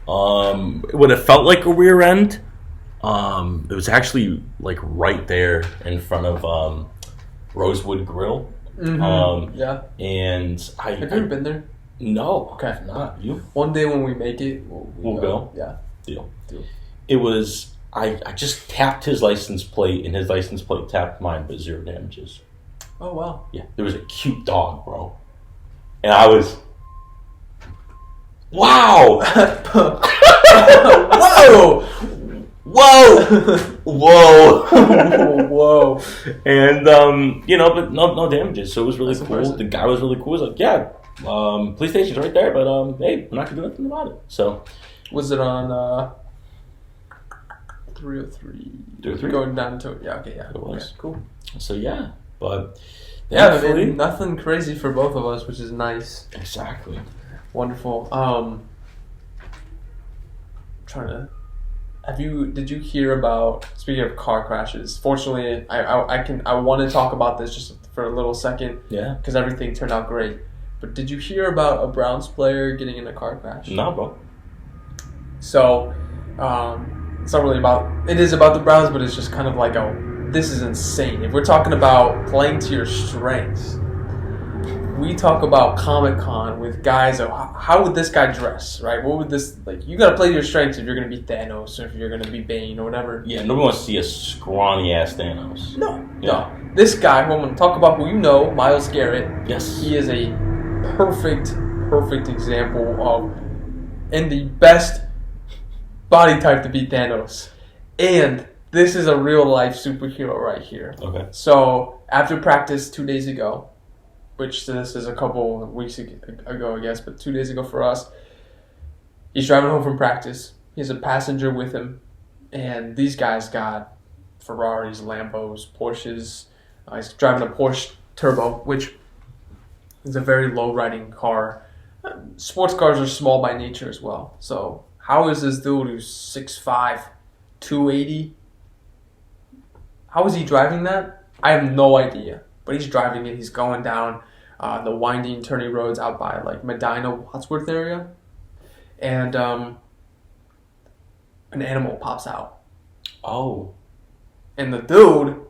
what it felt like a rear end, it was actually like right there in front of Rosewood Grill. Yeah. And Have you ever been there? No. Okay. Not you. One day when we make it, We'll go. Yeah. Deal. It was, I just tapped his license plate, and his license plate tapped mine, but 0 damages. Oh, wow. Yeah. There was a cute dog, bro. And I was, wow! Whoa! Whoa! Whoa! Whoa! And but no damages, so it was really That's cool. impressive. The guy was really cool. He was like, "Yeah, police station's right there, but hey, we're not gonna do anything about it." So, Was it on 303? 303? Going down to yeah. Okay, yeah. It was. Okay, cool. So yeah, but Yeah, I thankfully- mean, nothing crazy for both of us, which is nice. exactly. Wonderful. Trying to. Did you hear about, speaking of car crashes? Fortunately, I want to talk about this just for a little second Yeah. because everything turned out great. But did you hear about a Browns player getting in a car crash? No, bro. So, it's not really about. It is about the Browns, but it's just kind of like this is insane. If we're talking about playing to your strengths, we talk about Comic-Con with guys of how would this guy dress, right? What would this, like, you got to play to your strengths if you're going to be Thanos or if you're going to be Bane or whatever. Yeah, nobody wants to see a scrawny ass Thanos. No. Yeah. This guy, who I'm going to talk about, who you know, Myles Garrett, Yes. he is a perfect example of, and the best body type to beat Thanos. And this is a real life superhero right here. Okay. So, after practice 2 days ago, which this is a couple of weeks ago, I guess, but 2 days ago for us, he's driving home from practice. He has a passenger with him, and these guys got Ferraris, Lambos, Porsches. He's driving a Porsche Turbo, which is a very low-riding car. Sports cars are small by nature as well. So how is this dude who's 6'5", 280, how is he driving that? I have no idea. But he's driving it. He's going down the winding, turning roads out by like Medina, Wadsworth area, and an animal pops out, Oh. and the dude,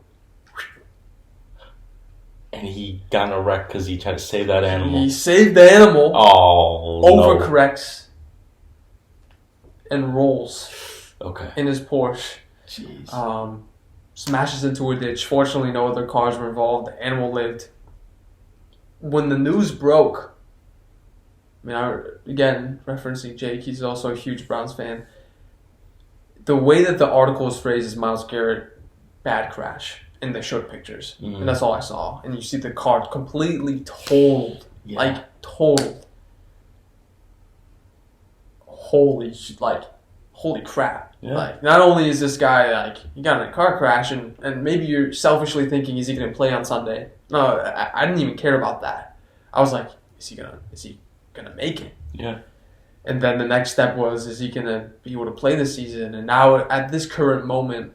And he got in a wreck because he tried to save that animal. he saved the animal, Oh. overcorrects, and rolls No. Okay. in his Porsche. Jeez. Smashes into a ditch. Fortunately, no other cars were involved. The animal lived. When the news broke, again, referencing Jake, he's also a huge Browns fan. The way that the article is phrased is Myles Garrett, bad crash. And they showed pictures. Mhm. And that's all I saw. And you see the car completely totaled. Yeah. Like, totaled. Holy crap. Yeah. Like, not only is this guy, like, he got in a car crash, and maybe you're selfishly thinking, is he going to play on Sunday? No, I didn't even care about that. I was like, is he gonna make it? Yeah. And then the next step was, is he going to be able to play this season? And now, at this current moment,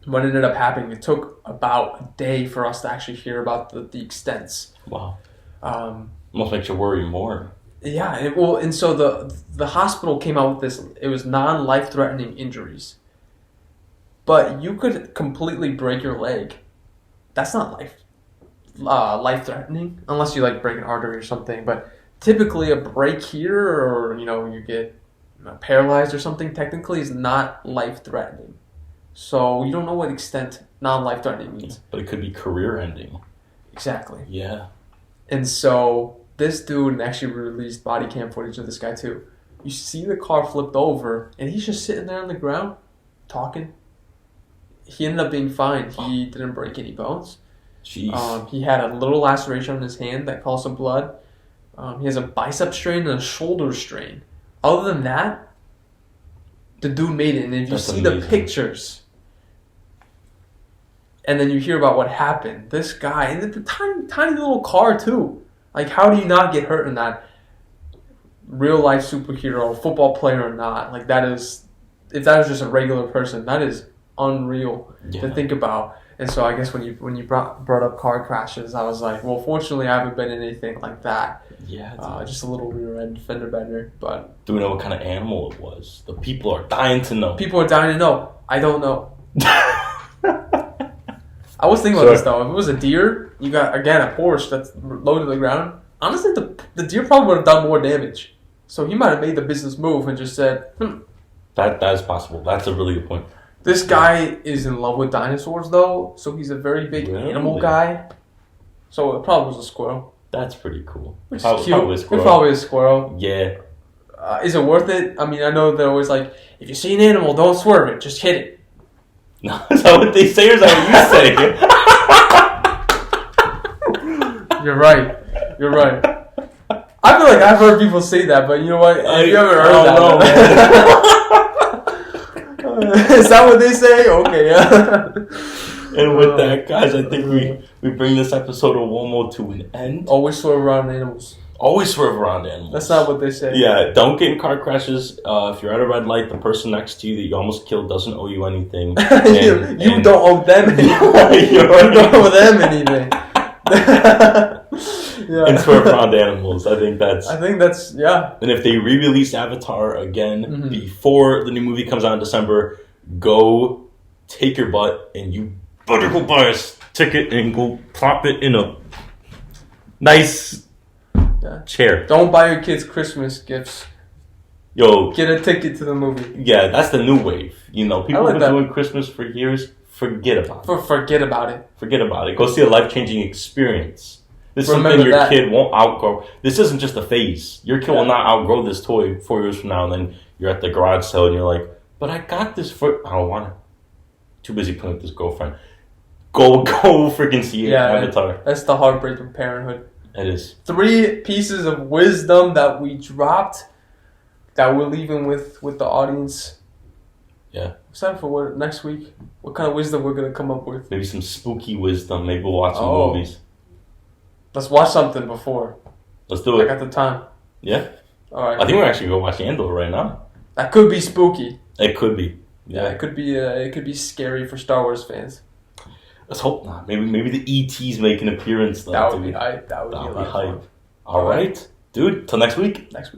what ended up happening, it took about a day for us to actually hear about the extents. Wow. Um, Almost makes you worry more. Yeah, and so the hospital came out with this. It was non-life-threatening injuries, but you could completely break your leg. That's not life-threatening unless you like break an artery or something. But typically, a break here, or you get paralyzed or something, technically is not life-threatening. So you don't know what extent non-life-threatening means. But it could be career ending. Exactly. Yeah. And so this dude actually released body cam footage of this guy too. You see the car flipped over, and he's just sitting there on the ground, talking. He ended up being fine. He didn't break any bones. Jeez. He had a little laceration on his hand that caused some blood. He has a bicep strain and a shoulder strain. Other than that, the dude made it. And if you That's see amazing. the pictures, and then you hear about what happened, this guy, and it's a tiny little car too. Like, how do you not get hurt in that? Real life superhero, football player or not, like that is, if that is just a regular person, that is unreal Yeah. to think about. And so I guess when you brought up car crashes, I was like, well, fortunately, I haven't been in anything like that. Yeah. Just a little rear end fender bender, but. Do we know what kind of animal it was? The people are dying to know. People are dying to know. I don't know. I was thinking about this though. If it was a deer, you got again a Porsche that's low to the ground. Honestly, the deer probably would have done more damage. So he might have made the business move and just said, That is possible. That's a really good point. This guy is in love with dinosaurs, though, so he's a very big animal guy. So it probably was a squirrel. That's pretty cool. Which Probably, is cute. probably a squirrel. It's probably a squirrel. Yeah. Is it worth it? I mean, I know they're always like, if you see an animal, don't swerve it, just hit it. No, is that what they say or is that what you say? You're right. You're right. I feel like I've heard people say that, but you know what? If you haven't heard that. Is that what they say? Okay, yeah. And with that, guys, I think we bring this episode of UOMO to an end. Always swerve around animals. Always swerve around animals. That's not what they say. Yeah, don't get in car crashes. If you're at a red light, the person next to you that you almost killed doesn't owe you anything. You don't owe them anything. You don't owe them anything. Yeah. And swerve around animals. I think that's yeah. And if they re-release Avatar again before the new movie comes out in December, go take your butt and you better go buy a ticket and go plop it in a nice chair. Don't buy your kids Christmas gifts. Yo, get a ticket to the movie. Yeah, that's the new wave. You know, people have been doing Christmas for years. Forget about it. Forget about it. Forget about it. Go see a life-changing experience. This is something your kid won't outgrow. This isn't just a phase. Your kid will not outgrow this toy 4 years from now, and then you're at the garage sale and you're like, but I got this for... I don't want it. Too busy playing with this girlfriend. Go freaking see Avatar. That's the heartbreak of parenthood. It is. 3 pieces of wisdom that we dropped that we're leaving with the audience. Yeah. Except for what next week? What kind of wisdom we're going to come up with? Maybe some spooky wisdom. Maybe we'll watch some movies. Let's watch something before. Let's do it. I got the time. Yeah. All right. I think we're actually going to watch Andor right now. That could be spooky. It could be. Yeah, it could be scary for Star Wars fans. Let's hope not. Maybe the ETs make an appearance though. That would be hype. That would be a lot of fun. All right. Dude, till next week. Next week.